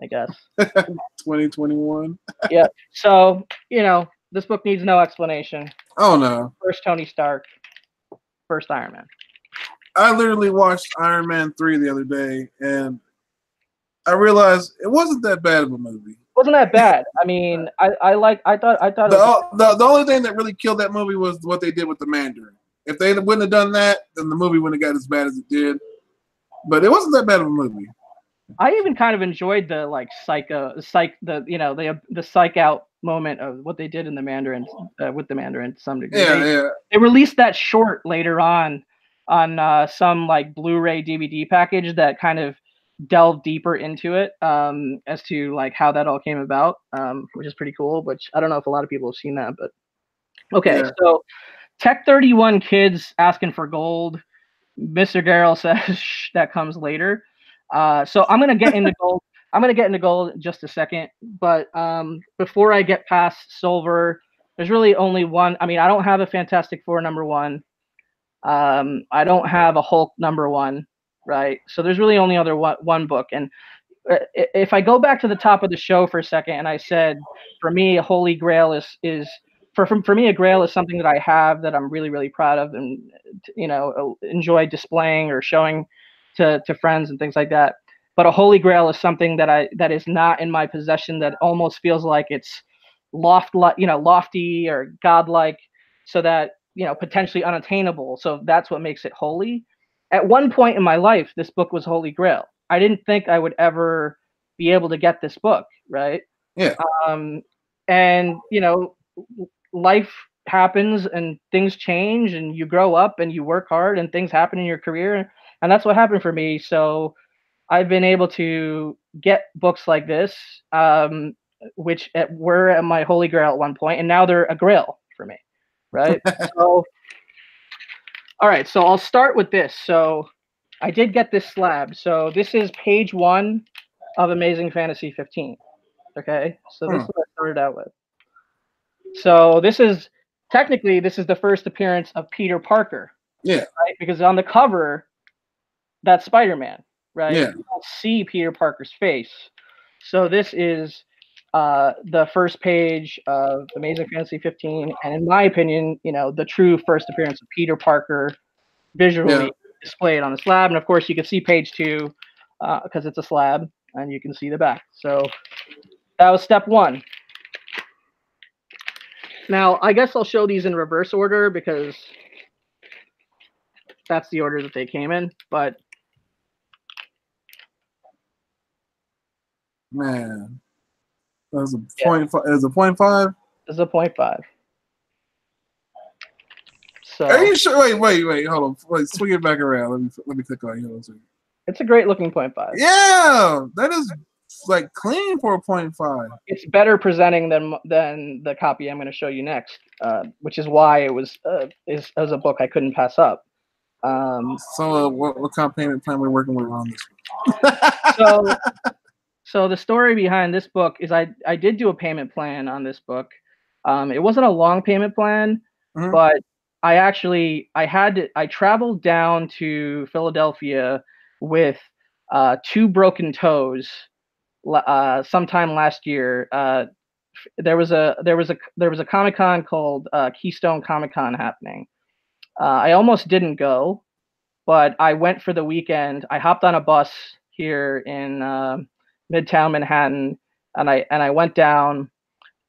I guess. 2021. Yeah. So, you know, this book needs no explanation. Oh no. First Tony Stark, first Iron Man. I literally watched Iron Man 3 the other day, and I realized it wasn't that bad of a movie. Wasn't that bad? I mean, I thought the only thing that really killed that movie was what they did with the Mandarin. If they wouldn't have done that, then the movie wouldn't have got as bad as it did. But it wasn't that bad of a movie. I even kind of enjoyed the the psych out moment of what they did in the Mandarin with the Mandarin to some degree. They released that short later on some like Blu-ray DVD package that kind of delved deeper into it as to like how that all came about, which is pretty cool. Which I don't know if a lot of people have seen that, but okay. Yeah. So Tech 31 kids asking for gold. Mr. Garrell says that comes later. So I'm gonna get into gold. I'm gonna get into gold in just a second, but before I get past silver, there's really only one. I mean, I don't have a Fantastic Four #1. I don't have a Hulk #1, right? So there's really only one book. And if I go back to the top of the show for a second, and I said, for me, a Holy Grail is for me, a Grail is something that I have that I'm really, really proud of, and you know, enjoy displaying or showing to friends and things like that. But a Holy Grail is something that is not in my possession, that almost feels like it's lofty or godlike, so that, you know, potentially unattainable. So that's what makes it holy. At one point in my life, this book was Holy Grail. I didn't think I would ever be able to get this book, right? Yeah. And you know, life happens and things change and you grow up and you work hard and things happen in your career, and that's what happened for me. So I've been able to get books like this, which were at my Holy Grail at one point, and now they're a Grail for me, right? So, all right, so I'll start with this. So I did get this slab. So this is page 1 of Amazing Fantasy 15. Okay, so this is what I started out with. So this is the first appearance of Peter Parker. Yeah. Right? Because on the cover, that's Spider-Man, right? Yeah. You don't see Peter Parker's face. So this is the first page of Amazing Fantasy 15, and in my opinion, you know, the true first appearance of Peter Parker visually displayed on the slab. And of course, you can see page 2 because it's a slab, and you can see the back. So that was step 1. Now, I guess I'll show these in reverse order because that's the order that they came in. But man, that was a 0.5. It was a 0.5. It's a 0.5. So are you sure? Wait, hold on. Wait, swing it back around. Let me click on you. It's a great looking 0.5. Yeah, that is like clean for a 0.5. It's better presenting than the copy I'm going to show you next, which is why it was as a book I couldn't pass up. So what kind of payment plan we're working with on this one? So the story behind this book is I did do a payment plan on this book. It wasn't a long payment plan, but I traveled down to Philadelphia with 2 broken toes sometime last year. There was a Comic-Con called Keystone Comic-Con happening. I almost didn't go, but I went for the weekend. I hopped on a bus here in Midtown Manhattan, and I went down,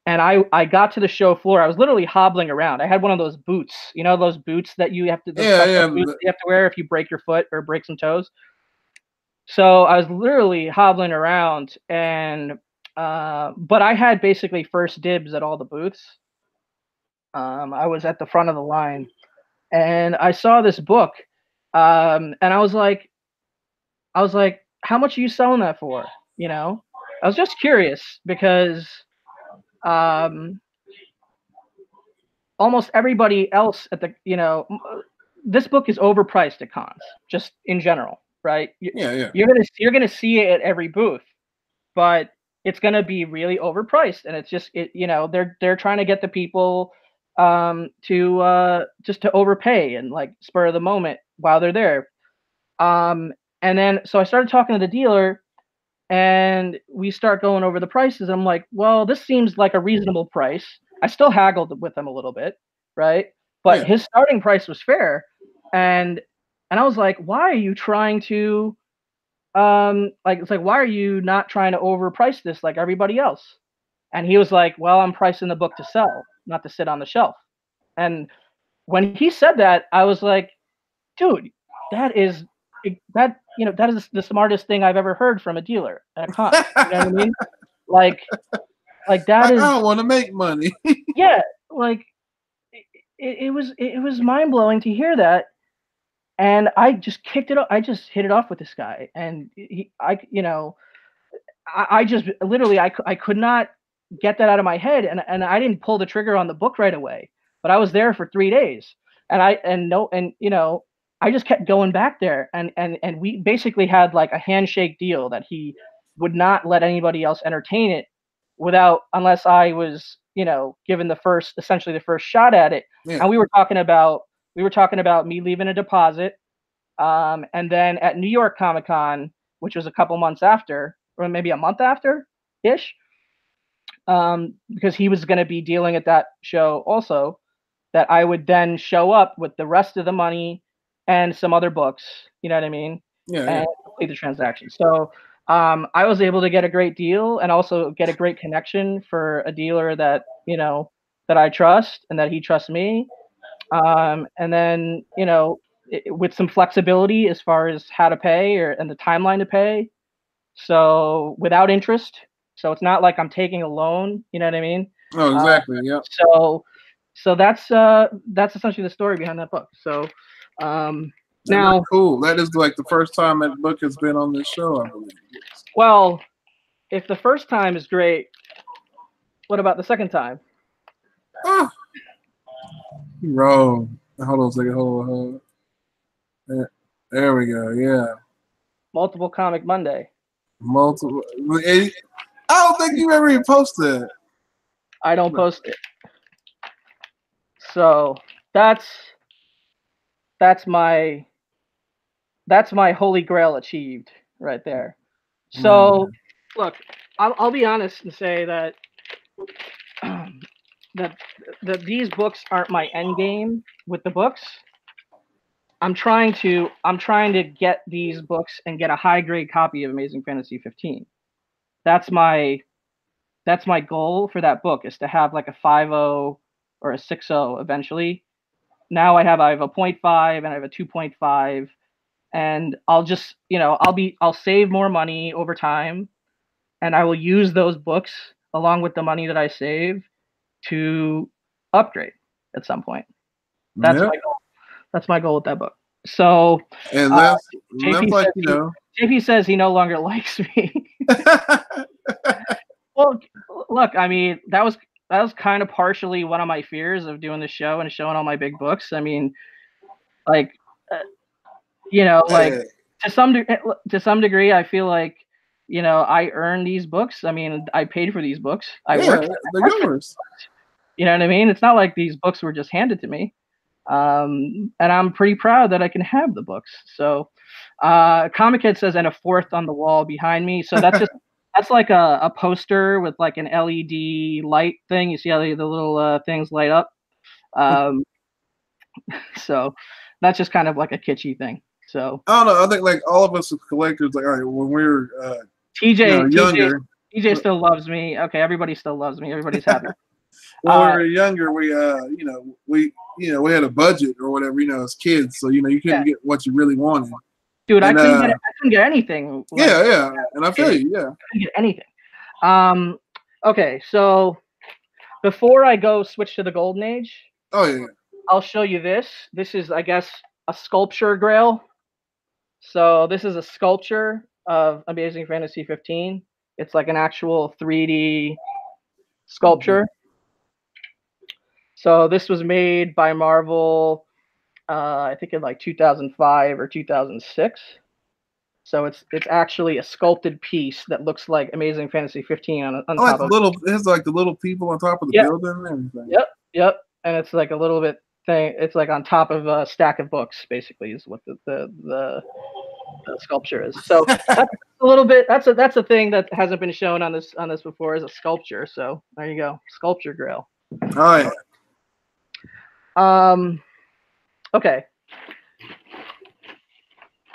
and I got to the show floor. I was literally hobbling around. I had one of those boots, you know, those boots that you have to boots that you have to wear if you break your foot or break some toes. So I was literally hobbling around, and but I had basically first dibs at all the booths. I was at the front of the line, and I saw this book, and I was like, how much are you selling that for? You know, I was just curious because almost everybody else at the, this book is overpriced at cons, just in general, right? Yeah. You're gonna see it at every booth, but it's gonna be really overpriced, and it's just they're trying to get the people to just to overpay and like spur of the moment while they're there. And then so I started talking to the dealer, and we start going over the prices. I'm like, well, this seems like a reasonable price. I still haggled with him a little bit, right? But his starting price was fair, and I was like, why are you trying to it's like, why are you not trying to overprice this like everybody else? And he was like, well, I'm pricing the book to sell, not to sit on the shelf. And when he said that, I was like, dude, that is that is the smartest thing I've ever heard from a dealer at a con. You know what I mean? Like that is. I don't want to make money. Yeah, like it was mind blowing to hear that, and I just kicked it. I just hit it off with this guy, and I just literally I could not get that out of my head, and I didn't pull the trigger on the book right away, but I was there for 3 days, and I just kept going back there, and we basically had like a handshake deal that he would not let anybody else entertain it unless I was given essentially the first shot at it. Yeah. And we were talking about me leaving a deposit, and then at New York Comic Con, which was a couple months after, or maybe a month after ish, because he was going to be dealing at that show also, that I would then show up with the rest of the money and some other books, you know what I mean? And complete the transaction. So I was able to get a great deal and also get a great connection for a dealer that that I trust and that he trusts me. And then with some flexibility as far as how to pay and the timeline to pay. So without interest. So it's not like I'm taking a loan. You know what I mean? Oh, exactly. Yeah. So that's essentially the story behind that book. So now, cool. That is like the first time that book has been on this show, I believe. Well, if the first time is great, what about the second time? Wrong. Hold on a second. Hold on. There we go. Yeah. Multiple Comic Monday. Multiple. I don't think you ever even posted it. I don't post it. So that's my holy grail achieved right there. So look, I'll be honest and say that that these books aren't my end game with the books. I'm trying to get these books and get a high grade copy of Amazing Fantasy 15. That's my goal for that book, is to have like a 5.0 or a 6.0 eventually. Now I have a 0.5 and I have a 2.5, and I'll just I'll save more money over time, and I will use those books along with the money that I save to upgrade at some point. That's my goal. That's my goal with that book. So, and that's like JP says he no longer likes me. Well, look, I mean, that was kind of partially one of my fears of doing the show and showing all my big books. I mean, like, like to some degree, I feel like I earned these books. I mean, I paid for these books. I worked for yours. You know what I mean? It's not like these books were just handed to me. And I'm pretty proud that I can have the books. So Comic Head says, and a fourth on the wall behind me. So that's just that's like a poster with like an LED light thing. You see how the little things light up. So that's just kind of like a kitschy thing. So I don't know. I think like all of us as collectors, like all right, when we were younger, TJ still loves me. Okay, everybody still loves me. Everybody's happy. When we were younger, we we had a budget or whatever, as kids, so you couldn't get what you really wanted. Dude, I couldn't get anything. Yeah, and I feel you. Yeah, I couldn't get anything. Okay, so before I go switch to the Golden Age, I'll show you this. This is, I guess, a sculpture grail. So this is a sculpture of Amazing Fantasy 15. It's like an actual 3D sculpture. So this was made by Marvel, I think in like 2005 or 2006. So it's actually a sculpted piece that looks like Amazing Fantasy 15 on I like top of little. It's like the little people on top of the building and everything. Yep. And it's like a little bit thing. It's like on top of a stack of books, basically, is what the sculpture is. So that's a little bit. That's a thing that hasn't been shown on this before, is a sculpture. So there you go, Sculpture Grail. Oh yeah. Okay.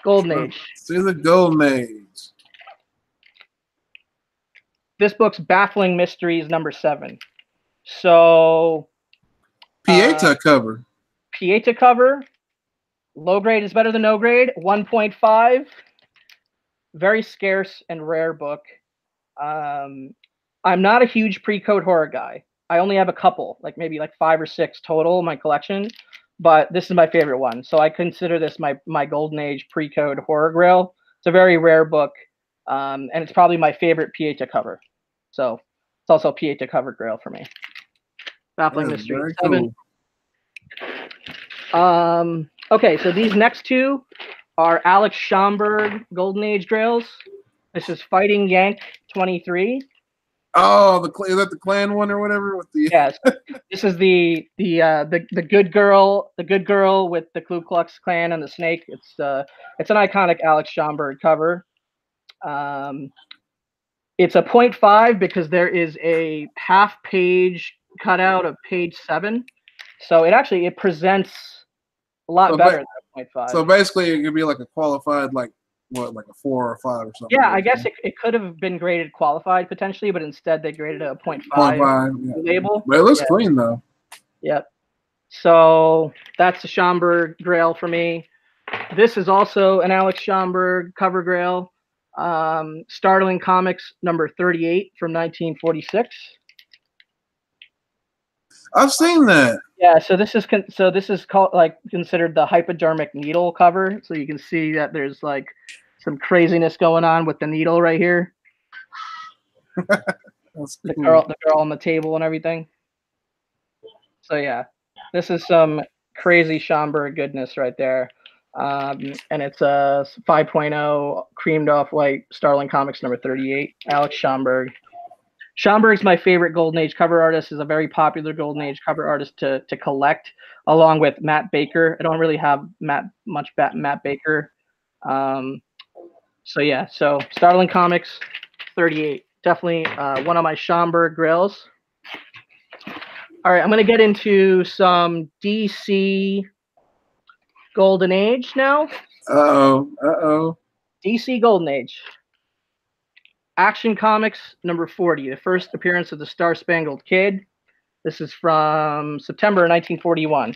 Golden Age. See the Golden Age. This book's Baffling Mysteries #7. So Pieta cover. Pieta cover. Low grade is better than no grade. 1.5. Very scarce and rare book. I'm not a huge pre-code horror guy. I only have a couple, like maybe like 5 or 6 total in my collection. But this is my favorite one. So I consider this my Golden Age pre-code horror grail. It's a very rare book. And it's probably my favorite Pieta cover. So it's also a Pieta cover grail for me. Baffling Mystery 7. Cool. Okay, so these next two are Alex Schomburg Golden Age grails. This is Fighting Yank 23. Oh, is that the clan one or whatever with the? Yes, this is the good girl, with the Ku Klux Klan and the snake. It's an iconic Alex Schomburg cover. It's a 0.5 because there is a half-page cutout of page 7, so it presents a lot better than 0.5. So basically, it could be like a qualified, like what, like a 4 or 5 or something. Yeah, I guess it could have been graded qualified potentially, but instead they graded a 0.5 label. But it looks clean though. Yep. So that's the Schomburg Grail for me. This is also an Alex Schomburg cover grail. Startling Comics #38 from 1946. I've seen that. Yeah, so this is called considered the hypodermic needle cover. So you can see that there's like some craziness going on with the needle right here. The girl on the table and everything. So yeah, this is some crazy Schomburg goodness right there. And it's a 5.0 creamed off white Startling Comics #38, Alex Schomburg. Schomburg's my favorite Golden Age cover artist. Is a very popular Golden Age cover artist to collect, along with Matt Baker. I don't really have Matt Baker. So yeah, so Startling Comics 38, definitely one of my Schomburg grails. All right, I'm gonna get into some DC Golden Age now. DC Golden Age. Action Comics #40, the first appearance of the Star Spangled Kid. This is from September 1941.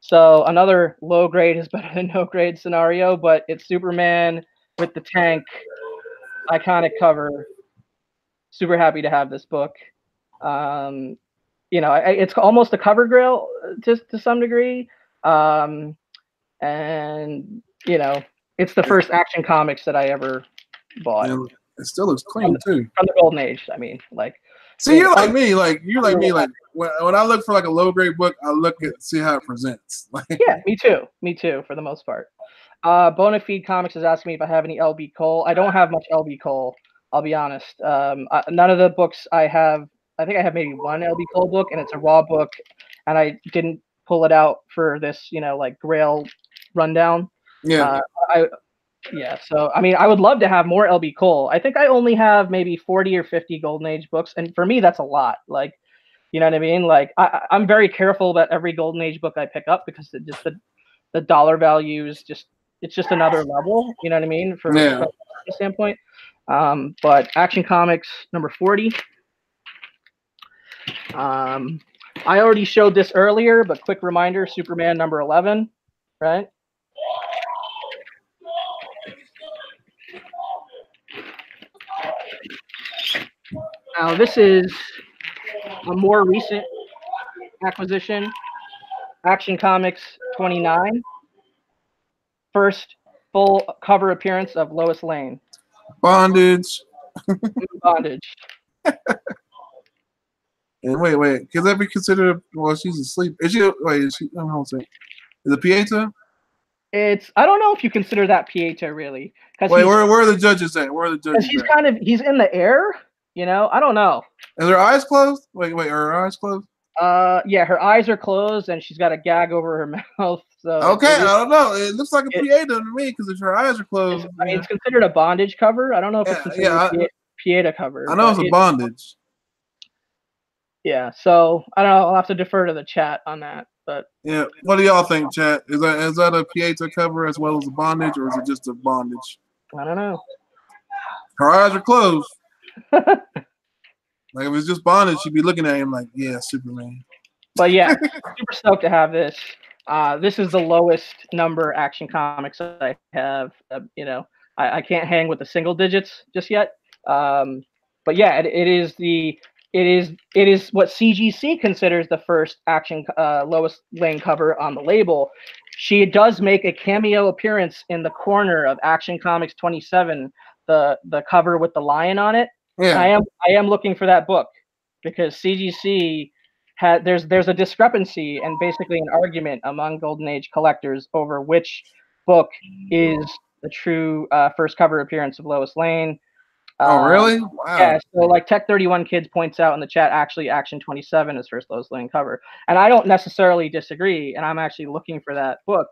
So another low grade is better than no grade scenario, but it's Superman with the tank, iconic cover. Super happy to have this book. It's almost a cover grail to some degree. And it's the first Action Comics that I ever bought. Yeah, it still looks clean too. From the Golden Age, I mean, like. See, you're like me. Like when I look for like a low grade book, I look at see how it presents. Yeah, me too. For the most part. Bonafide Comics is asking me if I have any LB Cole. I don't have much LB Cole. I'll be honest. None of the books I have. I think I have maybe one LB Cole book, and it's a raw book, and I didn't pull it out for this, like Grail rundown. Yeah. So I mean, I would love to have more LB Cole. I think I only have maybe 40 or 50 Golden Age books, and for me, that's a lot. Like, you know what I mean? Like, I'm very careful about every Golden Age book I pick up because the dollar value is it's just another level. You know what I mean? From a standpoint. But Action Comics #40. I already showed this earlier, but quick reminder: Superman #11, right? Now, this is a more recent acquisition, Action Comics 29. First full cover appearance of Lois Lane. Bondage. Bondage. And wait, can that be considered? Well, she's asleep. Is she? Wait, is she? Hold on a second. Is it Pieta? I don't know if you consider that Pieta really. Wait, where are the judges at? Where are the judges at? He's in the air. You know, I don't know. Is her eyes closed? Wait, are her eyes closed? Yeah, her eyes are closed and she's got a gag over her mouth. So okay, I don't know. It looks like a Pieta to me because if her eyes are closed, I mean, it's considered a bondage cover. I don't know if it's considered a Pieta cover. I know it's a bondage. Yeah, so I don't know. I'll have to defer to the chat on that. But yeah, what do y'all think, chat? Is that a Pieta cover as well as a bondage, or is it just a bondage? I don't know. Her eyes are closed. Like if it's just bondage, she'd be looking at him like, yeah, Superman. But yeah, super stoked to have this. This is the lowest number Action Comics I have. You know, I can't hang with the single digits just yet. But yeah, it is what CGC considers the first Action Lois Lane cover on the label. She does make a cameo appearance in the corner of Action Comics 27, the cover with the lion on it. Yeah. I am looking for that book because CGC there's a discrepancy and basically an argument among Golden Age collectors over which book is the true first cover appearance of Lois Lane. Oh, really? Wow. Yeah, so like Tech 31 Kids points out in the chat, actually Action 27 is first Lois Lane cover. And I don't necessarily disagree, and I'm actually looking for that book.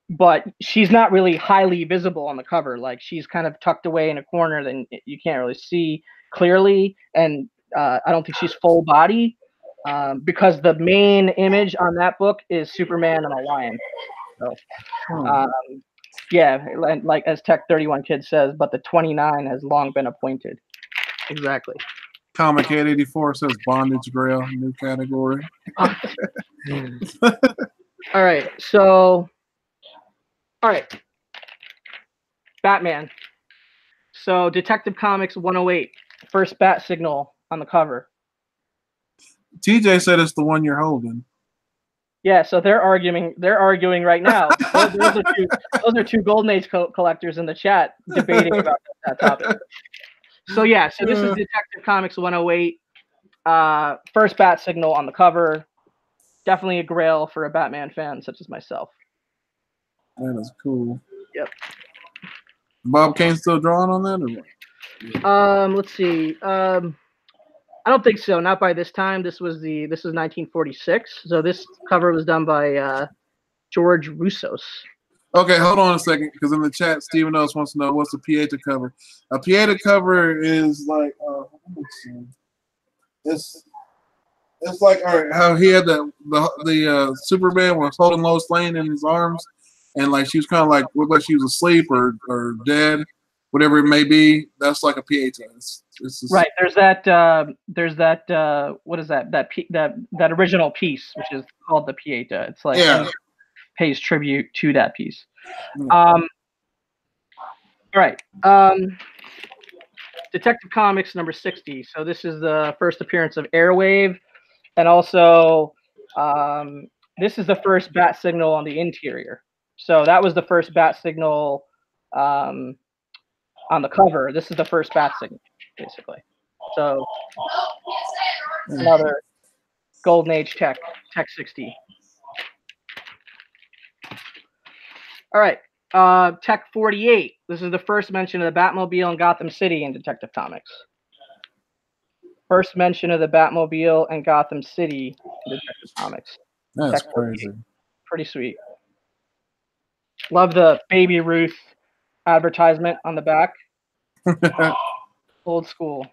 But she's not really highly visible on the cover. Like she's kind of tucked away in a corner that you can't really see clearly. And I don't think she's full body because the main image on that book is Superman and a lion. So, yeah, like as Tech 31 Kid says, but the 29 has long been appointed. Exactly. Comic 884 says Bondage Grail, new category. All right, so... All right, Batman. So Detective Comics 108, first bat signal on the cover. TJ said it's the one you're holding. Yeah, so they're arguing right now. those are two Golden Age collectors in the chat debating about that topic. So yeah, so this is Detective Comics 108, first bat signal on the cover. Definitely a grail for a Batman fan such as myself. That is cool. Yep. Bob Kane still drawing on that, or what? Let's see. I don't think so. Not by this time. This was 1946. So this cover was done by George Roussos. Okay, hold on a second, because in the chat, Stephen else wants to know what's a Pieta cover. A Pieta cover is like, let's see. It's like, all right, how he had the Superman was holding Lois Lane in his arms, and like she was kind of like looked like she was asleep or dead, whatever it may be. That's like a Pieta. It's right. There's that. What is that? That original piece, which is called the Pieta. It's like pays tribute to that piece. All right. Detective Comics number 60. So this is the first appearance of Airwave. And also, this is the first bat signal on the interior. So that was the first bat signal on the cover. This is the first bat signal, basically. So another Golden Age Tech 60. All right, Tech 48. This is the first mention of the Batmobile in Gotham City in Detective Comics. First mention of the Batmobile and Gotham City in Detective Comics. That's crazy. Pretty sweet. Love the Baby Ruth advertisement on the back. Old school.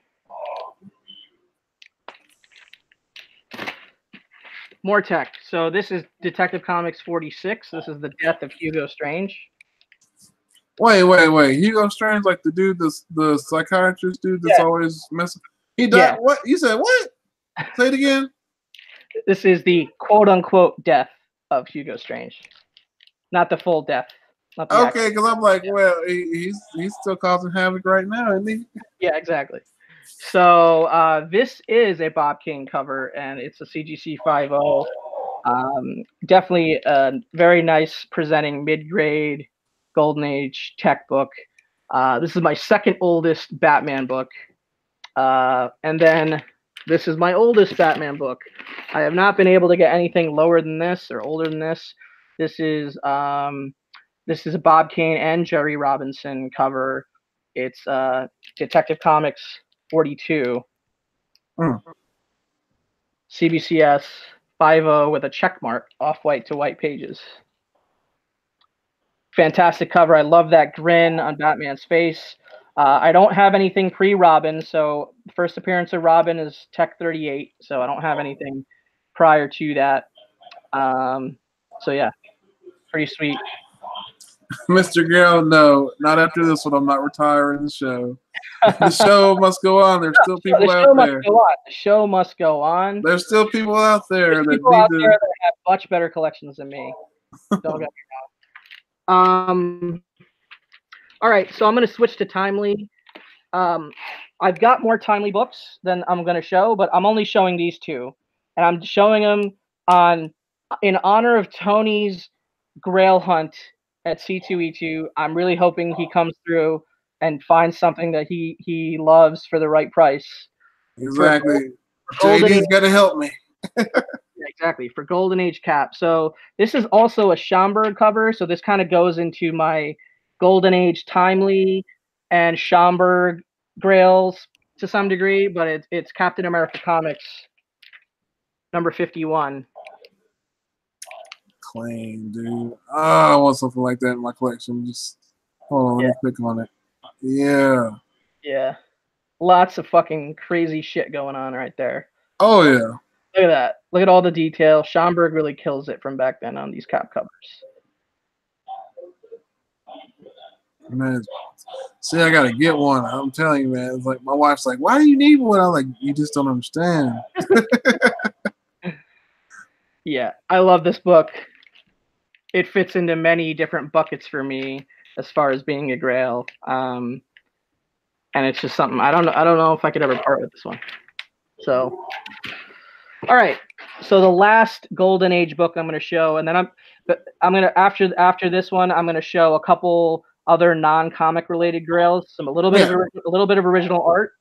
More tech. So this is Detective Comics 46. This is the death of Hugo Strange. Wait. Hugo Strange, like the dude, the psychiatrist dude that's always messing. He died. Yeah. What? You said what? Say it again. This is the quote-unquote death of Hugo Strange, not the full death. Okay, because I'm like, well, he's still causing havoc right now, isn't he? Yeah, exactly. So this is a Bob King cover, and it's a CGC 5.0. Definitely a very nice presenting mid-grade Golden Age tech book. This is my second oldest Batman book. And then This is my oldest Batman book. I have not been able to get anything lower than this or older than this. This is a Bob Kane and Jerry Robinson cover. It's Detective Comics 42. CBCS 50 with a check mark, off-white to white pages. Fantastic cover. I love that grin on Batman's face. I don't have anything pre-Robin, so the first appearance of Robin is Tech 38, so I don't have anything prior to that. So yeah, pretty sweet. Mr. Grail, no, not after this one. I'm not retiring the show. The show must go on. There's still people out there. The show must go on. There's still people out there that have much better collections than me. Don't get me wrong. All right, so I'm going to switch to Timely. I've got more Timely books than I'm going to show, but I'm only showing these two. And I'm showing them in honor of Tony's Grail hunt at C2E2. I'm really hoping he comes through and finds something that he loves for the right price. Exactly. JD's got to help me. Yeah, exactly. For Golden Age Cap. So this is also a Schomburg cover. So this kind of goes into my Golden Age Timely and Schomburg Grails to some degree, but it's Captain America Comics number 51. Clean, dude. Oh, I want something like that in my collection. Just hold on, let me click on it. Yeah. Yeah. Lots of fucking crazy shit going on right there. Oh yeah. Look at that. Look at all the detail. Schomburg really kills it from back then on these Cap covers. Man, see, I gotta get one. I'm telling you, man. It's like my wife's like, "Why do you need one?" I'm like, "You just don't understand." Yeah, I love this book. It fits into many different buckets for me as far as being a Grail, and it's just something I don't know if I could ever part with this one. So, all right. So the last Golden Age book I'm going to show, and then I'm going to after this one, I'm going to show a couple other non-comic related Grails, a little bit of original art.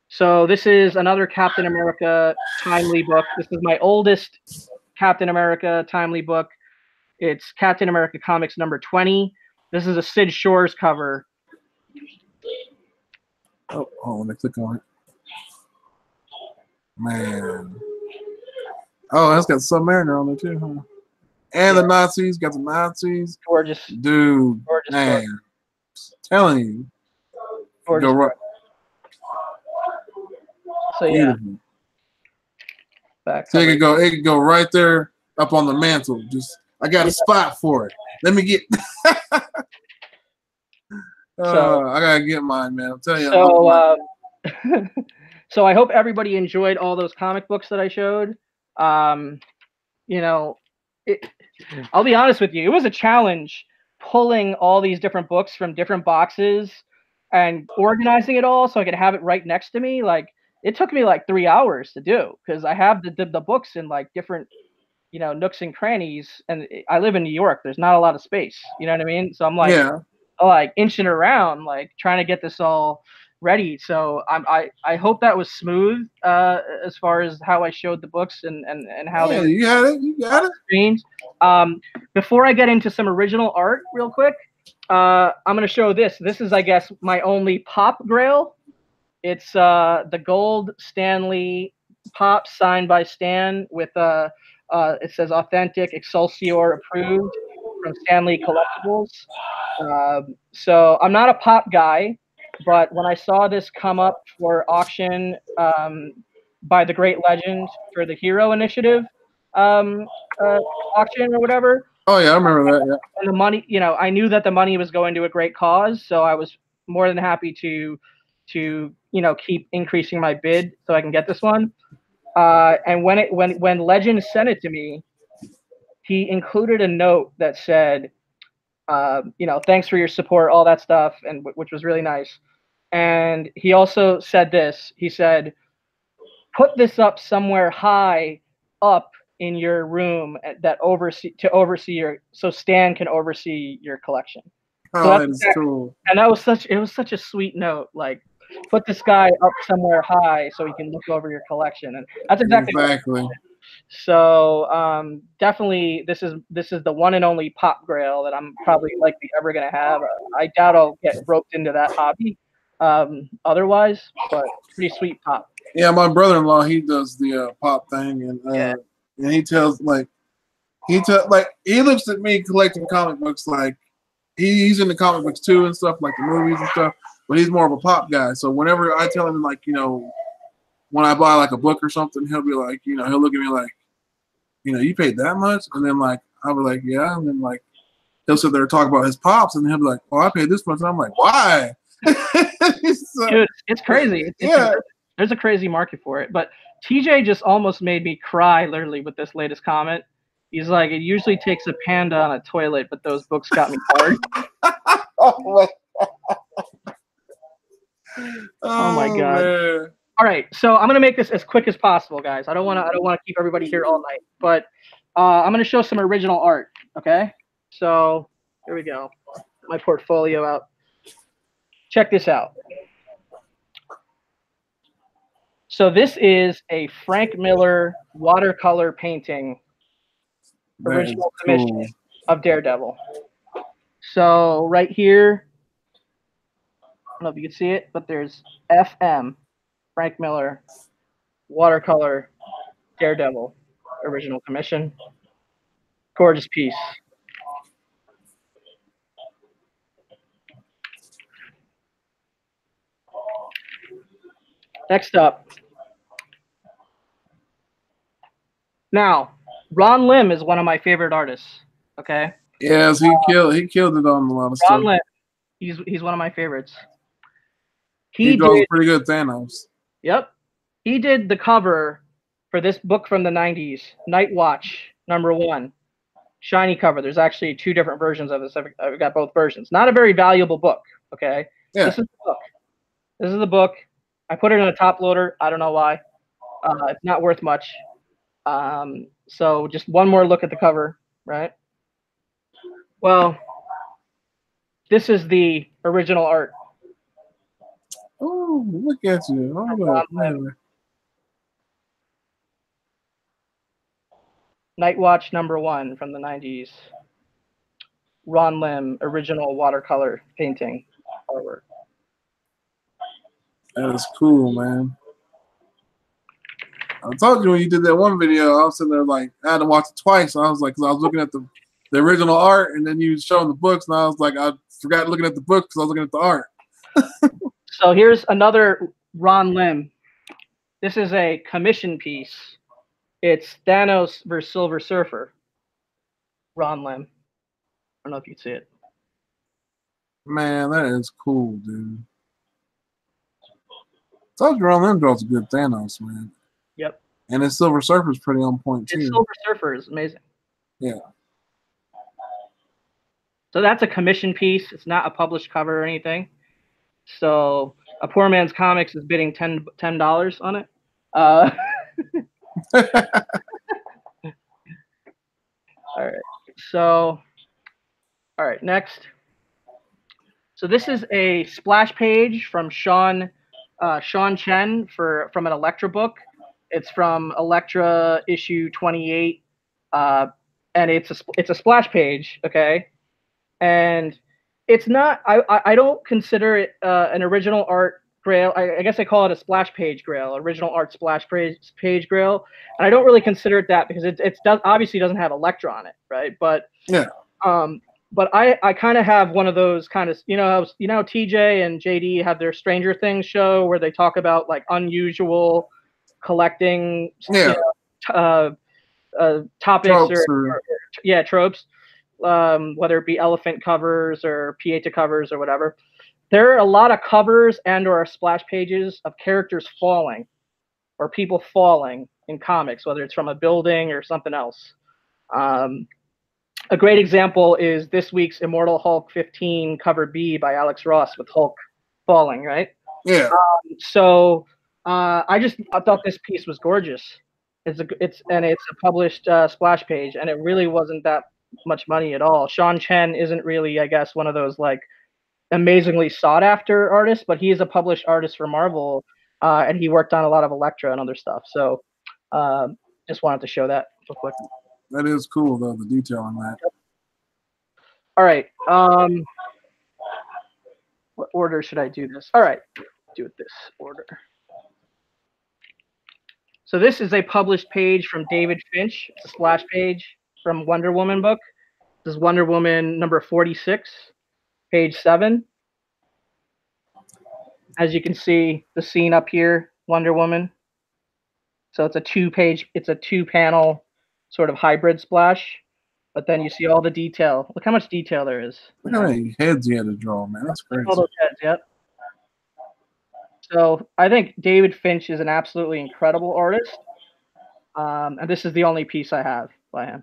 So this is another Captain America Timely book. This is my oldest Captain America Timely book. It's Captain America Comics number 20. This is a Sid Shores cover. Oh, let me click on it. Man. Oh, that's got Submariner on there too, huh? And the Nazis, got the Nazis. Gorgeous. Dude, gorgeous man. I'm telling you. Gorgeous. Go right. So yeah. So it could go right there up on the mantle. Just I got a spot for it. Let me get I gotta get mine, man. I'm telling you. So so I hope everybody enjoyed all those comic books that I showed. You know, I'll be honest with you, it was a challenge pulling all these different books from different boxes and organizing it all so I could have it right next to me. Like, it took me like 3 hours to do because I have the books in like different, you know, nooks and crannies, and I live in New York. There's not a lot of space. You know what I mean? So I'm like, inching around, like trying to get this all ready. So I hope that was smooth as far as how I showed the books and how they. You got it. Screens. Before I get into some original art, real quick, I'm gonna show this. This is, I guess, my only pop Grail. It's the gold Stanley pop signed by Stan with it says authentic Excelsior approved from Stanley Collectibles. So I'm not a pop guy, but when I saw this come up for auction by the Great Legend for the Hero Initiative auction or whatever. Oh yeah, I remember that. Yeah. And the money, you know, I knew that the money was going to a great cause, so I was more than happy to you know, keep increasing my bid so I can get this one. And when Legend sent it to me, he included a note that said, you know, thanks for your support, all that stuff, and which was really nice. And he also said this. He said, put this up somewhere high up in your room that oversee your, so Stan can oversee your collection. Oh, So that's cool. And it was such a sweet note. Like, put this guy up somewhere high so he can look over your collection, and that's exactly. So definitely, this is the one and only Pop Grail that I'm probably likely ever gonna have. I doubt I'll get roped into that hobby otherwise, but pretty sweet Pop. Yeah, my brother-in-law, he does the Pop thing, and he tells he looks at me collecting comic books like he's into comic books too and stuff, like the movies and stuff, but he's more of a Pop guy. So whenever I tell him, like, when I buy like a book or something, he'll be like, he'll look at me like, you paid that much? And then like I'll be like, yeah, and then like he'll sit there and talk about his Pops, and he'll be like, oh, I paid this much. And I'm like, why? So, dude, it's crazy. There's a crazy market for it. But TJ just almost made me cry literally with this latest comment. He's like, it usually takes a panda on a toilet, but those books got me hard. Oh my god. Man. All right, so I'm gonna make this as quick as possible, guys. I don't want to keep everybody here all night, but I'm gonna show some original art. Okay, so here we go. My portfolio out. Check this out. So this is a Frank Miller watercolor painting, original commission of Daredevil. So right here, I don't know if you can see it, but there's FM, Frank Miller, watercolor, Daredevil, original commission. Gorgeous piece. Next up. Now, Ron Lim is one of my favorite artists. Okay. Yes, he killed it on a lot of stuff. Ron Lim, he's one of my favorites. He draws pretty good Thanos. Yep. He did the cover for this book from the 90s, Night Watch, #1. Shiny cover. There's actually 2 different versions of this. I've got both versions. Not a very valuable book, okay? Yeah. This is the book. This is the book. I put it in a top loader. I don't know why. It's not worth much. So just one more look at the cover, right? Well, this is the original art. Oh, look at you. Night Watch #1 from the 90s. Ron Lim, original watercolor painting artwork. That is cool, man. I told you when you did that one video, I was sitting there like, I had to watch it twice. I was like, because I was looking at the original art, and then you showing the books, and I was like, I forgot looking at the books because I was looking at the art. So here's another Ron Lim. This is a commission piece. It's Thanos versus Silver Surfer. Ron Lim. I don't know if you see it. Man, that is cool, dude. I told you Ron Lim draws a good Thanos, man. Yep. And his Silver Surfer is pretty on point too. His Silver Surfer is amazing. Yeah. So that's a commission piece. It's not a published cover or anything. So a poor man's comics is bidding $10 on it. All right. So, all right. Next. So this is a splash page from Sean Chen from an Elektra book. It's from Elektra issue 28, and it's a splash page. Okay, and it's not. I don't consider it an original art grail. I guess I call it a splash page grail, original art splash page grail, and I don't really consider it that because it obviously doesn't have Elektra on it, right? But yeah. But I kind of have one of those kind of, TJ and JD have their Stranger Things show where they talk about like unusual collecting topics tropes, whether it be elephant covers or Pieta covers or whatever. There are a lot of covers and or splash pages of characters falling or people falling in comics, whether it's from a building or something else. A great example is this week's Immortal Hulk 15 cover B by Alex Ross with Hulk falling, right? Yeah. I thought this piece was gorgeous. It's a published splash page, and it really wasn't that much money at all. Sean Chen isn't really, I guess, one of those like amazingly sought after artist, but he is a published artist for Marvel, and he worked on a lot of Elektra and other stuff. So just wanted to show that real quick. That is cool though, the detail on that. All right. What order should I do this? All right, do it this order. So this is a published page from David Finch. It's a splash page from Wonder Woman book. This is Wonder Woman number 46, page 7. As you can see, the scene up here, Wonder Woman. So it's a two-panel sort of hybrid splash. But then you see all the detail. Look how much detail there is. Look how many heads you had to draw, man. That's crazy. All those heads, yep. So I think David Finch is an absolutely incredible artist. And this is the only piece I have by him.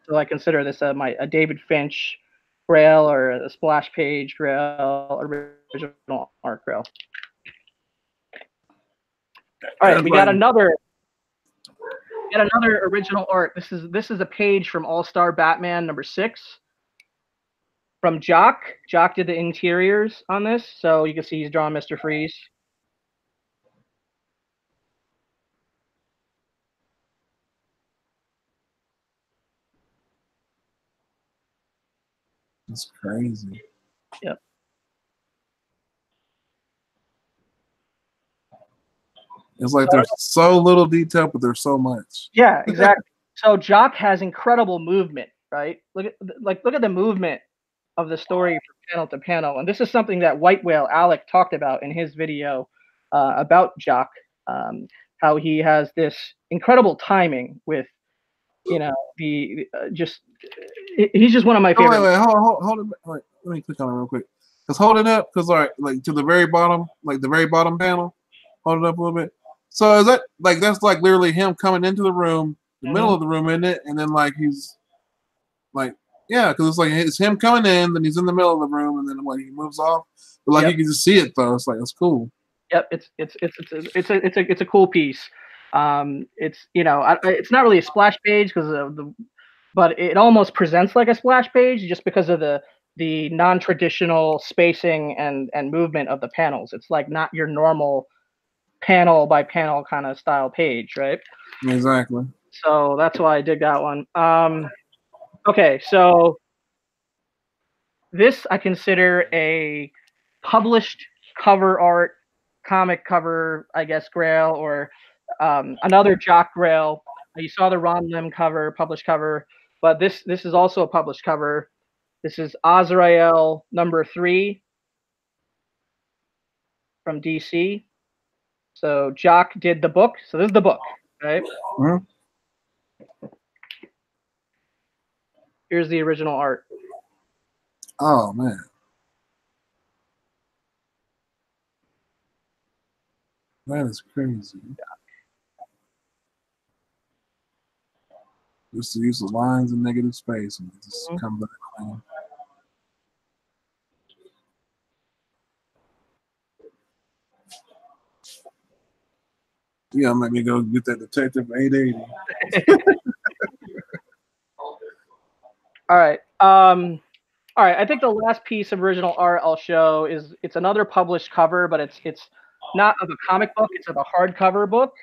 So I consider this a David Finch Grail or a splash page Grail, original art Grail. All right, we got another original art. This is a page from All-Star Batman number 6 from Jock. Jock did the interiors on this, so you can see he's drawing Mr. Freeze. That's crazy. Yep. It's like there's so little detail, but there's so much. Yeah, exactly. So Jock has incredible movement, right? Look at the movement of the story from panel to panel, and this is something that White Whale Alec talked about in his video about Jock, how he has this incredible timing with, you know, he's just one of my favorite. Wait, hold it. Wait, let me click on it real quick. Cause hold it up, cause all right, like to the very bottom, like the very bottom panel. Hold it up a little bit. So is that like that's like literally him coming into the room, the middle of the room, isn't it? And then like he's like, yeah, because it's like it's him coming in, then he's in the middle of the room, and then when he moves off, but like you can just see it though. It's like it's cool. Yep, it's a cool piece. It's, you know, it's not really a splash page because of but it almost presents like a splash page just because of the non-traditional spacing and movement of the panels. It's like not your normal panel by panel kind of style page, right? Exactly. So that's why I did that one. Okay, so this I consider a published cover art, comic cover, I guess, Grail, or another Jock Grail. You saw the Ron Lim cover, published cover, but this is also a published cover. This is Azrael number 3 from DC. So Jock did the book. So this is the book, right? Mm-hmm. Here's the original art. Oh man. That is crazy. Just the use of lines and negative space and just come back on. Yeah, make me go get that Detective 880. All right. All right. I think the last piece of original art I'll show it's another published cover, but it's not of a comic book. It's of a hardcover book,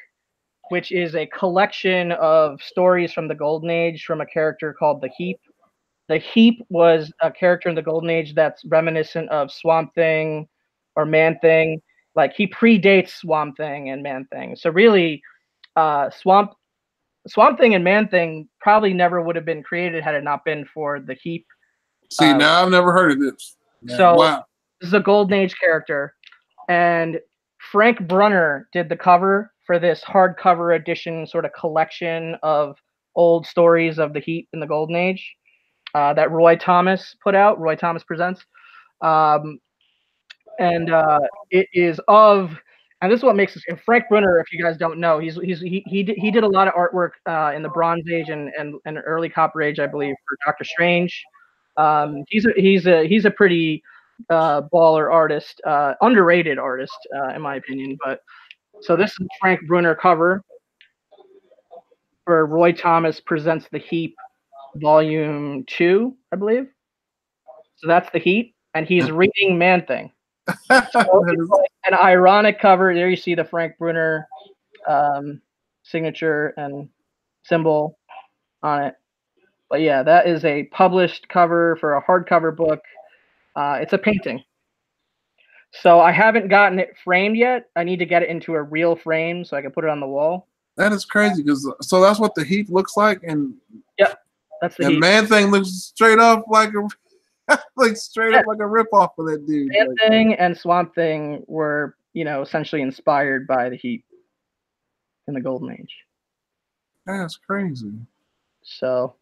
which is a collection of stories from the Golden Age from a character called the Heap. The Heap was a character in the Golden Age that's reminiscent of Swamp Thing or Man Thing. Like he predates Swamp Thing and Man Thing. So really, Swamp Thing and Man Thing probably never would have been created had it not been for the Heap. See, now I've never heard of this. Man, so wow. This is a Golden Age character, and Frank Brunner did the cover for this hardcover edition sort of collection of old stories of the Heap in the Golden Age that Roy Thomas put out. Roy Thomas Presents. It is of, and this is what makes this. And Frank Brunner, if you guys don't know, he did a lot of artwork in the Bronze Age and early Copper Age, I believe, for Doctor Strange. He's a pretty baller artist, underrated artist in my opinion. But so this is Frank Brunner cover for Roy Thomas Presents the Heap, Volume 2, I believe. So that's the Heap. and he's reading Man-Thing. So it's like an ironic cover. There you see the Frank Brunner signature and symbol on it. But yeah, that is a published cover for a hardcover book. It's a painting. So I haven't gotten it framed yet. I need to get it into a real frame so I can put it on the wall. That is crazy, because so that's what the Heat looks like, and yep, that's the Heat. Man-Thing looks straight up like a like straight up like a ripoff of that dude. Man-Thing and Swamp Thing were, you know, essentially inspired by the Heat in the Golden Age. That's crazy. So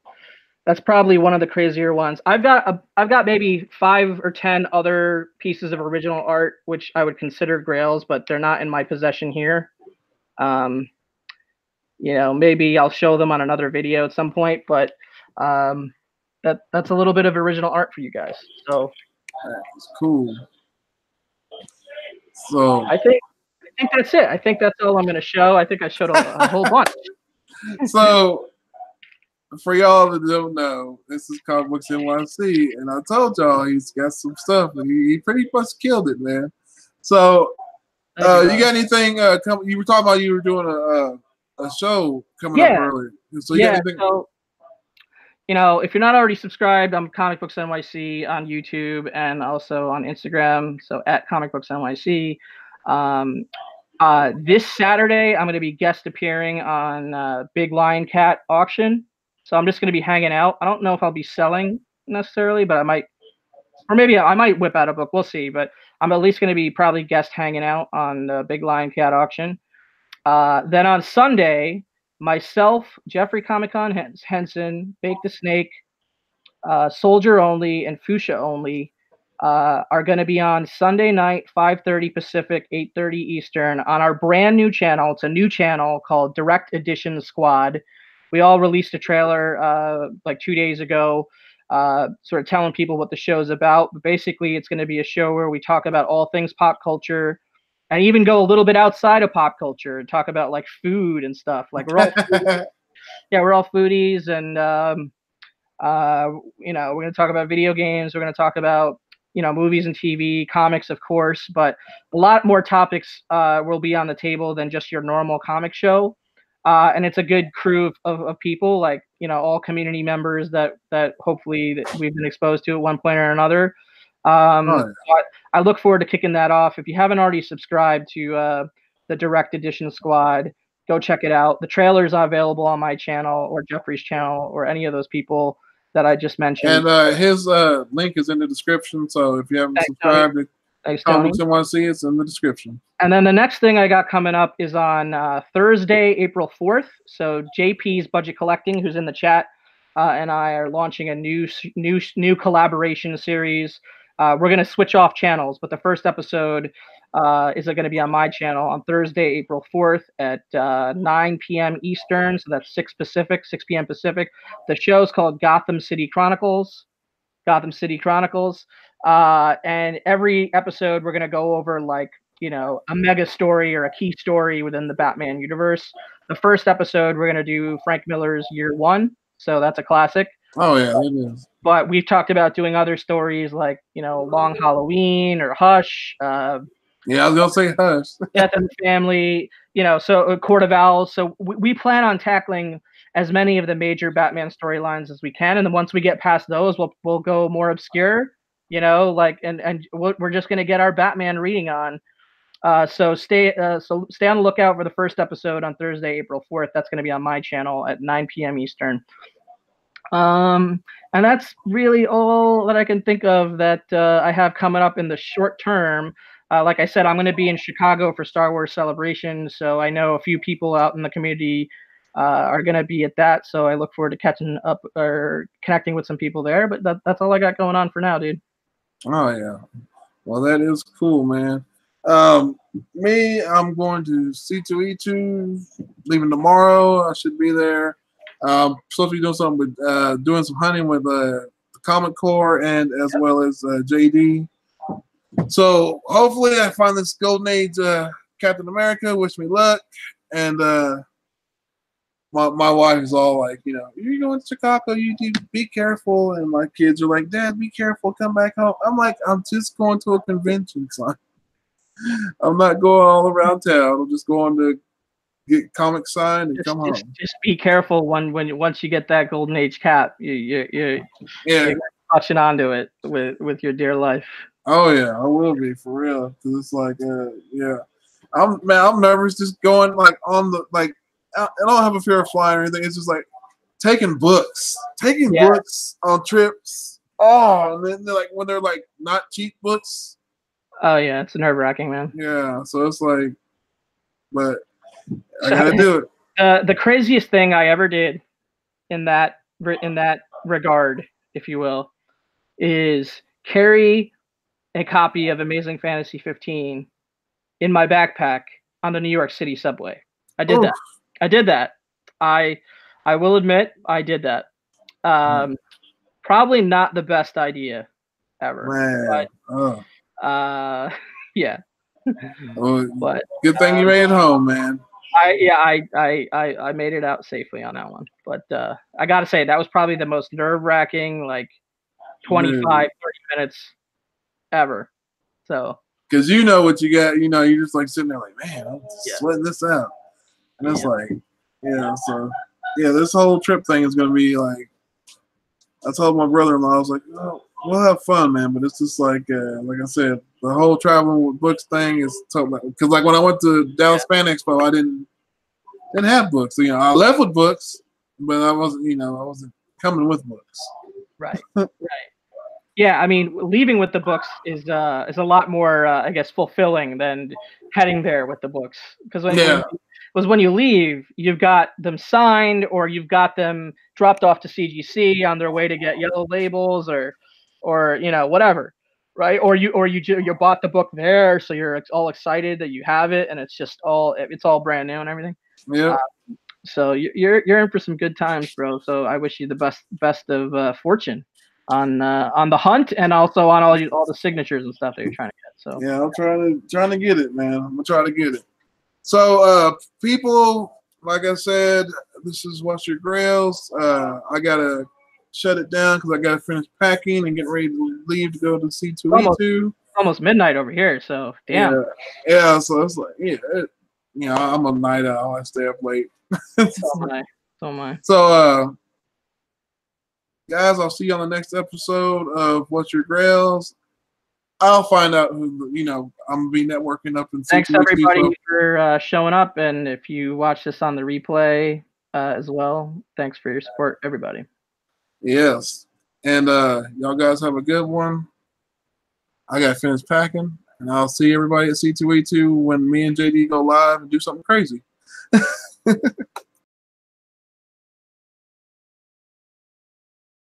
that's probably one of the crazier ones. I've got maybe 5 or 10 other pieces of original art which I would consider grails, but they're not in my possession here. You know, maybe I'll show them on another video at some point, but that's a little bit of original art for you guys. So that's cool. So I think that's it. I think that's all I'm going to show. I think I showed a whole bunch. So for y'all that don't know, this is ComicbooksNYC, and I told y'all he's got some stuff, and he pretty much killed it, man. So you got anything? You were talking about you were doing a show coming up earlier. So you got anything? So, you know, if you're not already subscribed, I'm ComicbooksNYC on YouTube and also on Instagram. So at ComicbooksNYC. This Saturday, I'm going to be guest appearing on Big Lion Cat auction. So I'm just going to be hanging out. I don't know if I'll be selling necessarily, but I might, or maybe I might whip out a book. We'll see. But I'm at least going to be probably guest hanging out on the Big Lion Cat auction. Then on Sunday, myself, Jeffrey Comic-Con Henson, Bake the Snake, Soldier Only, and Fuchsia Only are going to be on Sunday night, 5:30 Pacific, 8:30 Eastern, on our brand new channel. It's a new channel called Direct Edition Squad. We all released a trailer like 2 days ago, sort of telling people what the show's about. But basically, it's going to be a show where we talk about all things pop culture, and even go a little bit outside of pop culture and talk about like food and stuff. Like we're all foodies. Yeah, we're all foodies, and you know, we're going to talk about video games. We're going to talk about, you know, movies and TV, comics, of course, but a lot more topics will be on the table than just your normal comic show. And it's a good crew of people, like, you know, all community members that hopefully that we've been exposed to at one point or another. But I look forward to kicking that off. If you haven't already subscribed to the Direct Edition Squad, go check it out. The trailers are available on my channel or Jeffrey's channel or any of those people that I just mentioned. And his link is in the description. So if you haven't subscribed to ComicbooksNYC, it's in the description. And then the next thing I got coming up is on Thursday, April 4th. So JP's Budget Collecting, who's in the chat, and I are launching a new collaboration series. We're going to switch off channels, but the first episode is going to be on my channel on Thursday, April 4th at 9 p.m. Eastern. So that's 6 p.m. Pacific. The show is called Gotham City Chronicles. And every episode we're going to go over, like, you know, a mega story or a key story within the Batman universe. The first episode we're going to do Frank Miller's Year One. So that's a classic. Oh, yeah, it is. But we've talked about doing other stories like, you know, Long Halloween or Hush. Yeah, I was going to say Hush. Death in the Family, you know, so Court of Owls. So we plan on tackling as many of the major Batman storylines as we can. And then once we get past those, we'll go more obscure, you know, like, and we're just going to get our Batman reading on. So stay on the lookout for the first episode on Thursday, April 4th. That's going to be on my channel at 9 p.m. Eastern. And that's really all that I can think of that I have coming up in the short term. Like I said, I'm going to be in Chicago for Star Wars Celebration, so I know a few people out in the community are going to be at that. So I look forward to catching up or connecting with some people there. But that's all I got going on for now, dude. Oh yeah, well that is cool, man. Me, I'm going to C2E2, leaving tomorrow. I should be there. Supposed to be doing something with doing some hunting with the Comic Corps and as well as JD. So hopefully I find this Golden Age Captain America. Wish me luck, and my wife is all like, you know, you're going to Chicago, you be careful, and my kids are like, Dad, be careful, come back home. I'm like, I'm just going to a convention, son. I'm not going all around town. I'm just going to get comics signed and come home. Just be careful once you get that golden age cap, you're clutching onto it with your dear life. Oh yeah, I will be for real. Cause it's like, yeah, I'm nervous just going like on the like. I don't have a fear of flying or anything. It's just like taking books on trips. Oh, and then they're like when they're like not cheap books. Oh yeah, it's nerve-wracking, man. Yeah, so it's like, but I gotta do it. The craziest thing I ever did in that regard, if you will, is carry a copy of Amazing Fantasy 15 in my backpack on the New York City subway. I did that. I did that. I will admit I did that. Probably not the best idea ever. Man. But, yeah. Well, but good thing you made it home, man. I made it out safely on that one. But I gotta say that was probably the most nerve-wracking, like 25, 30 minutes ever. So because you know what you got, you know, you're just like sitting there like, man, I'm sweating this out. And it's like, yeah, so yeah, this whole trip thing is gonna be like, I told my brother-in-law, I was like, oh, we'll have fun, man, but it's just like I said, the whole traveling with books thing is totally, because like when I went to Dallas Fan Expo, I didn't have books. You know, I left with books, but I wasn't coming with books. Right. Yeah, I mean, leaving with the books is a lot more, I guess, fulfilling than heading there with the books. Because when you leave, you've got them signed, or you've got them dropped off to CGC on their way to get yellow labels, or you know, whatever, right? Or you bought the book there, so you're all excited that you have it, and it's all brand new and everything. Yeah. So you're in for some good times, bro. So I wish you the best of fortune on the hunt, and also on all the signatures and stuff that you're trying to get. So yeah, I'm trying to get it, man. I'm gonna try to get it. So people, like I said, this is What's Your Grails. I gotta shut it down because I gotta finish packing and get ready to leave to go to C2E2. Almost midnight over here, so damn. Yeah. So it's like, you know, I'm a night owl. I stay up late. So am I. So guys, I'll see you on the next episode of What's Your Grails. I'll find out who, you know, I'm going to be networking up in C2E2. Thanks everybody for showing up, and if you watch this on the replay as well, thanks for your support, everybody. Yes. And y'all guys have a good one. I got to finish packing, and I'll see everybody at C2E2 when me and JD go live and do something crazy.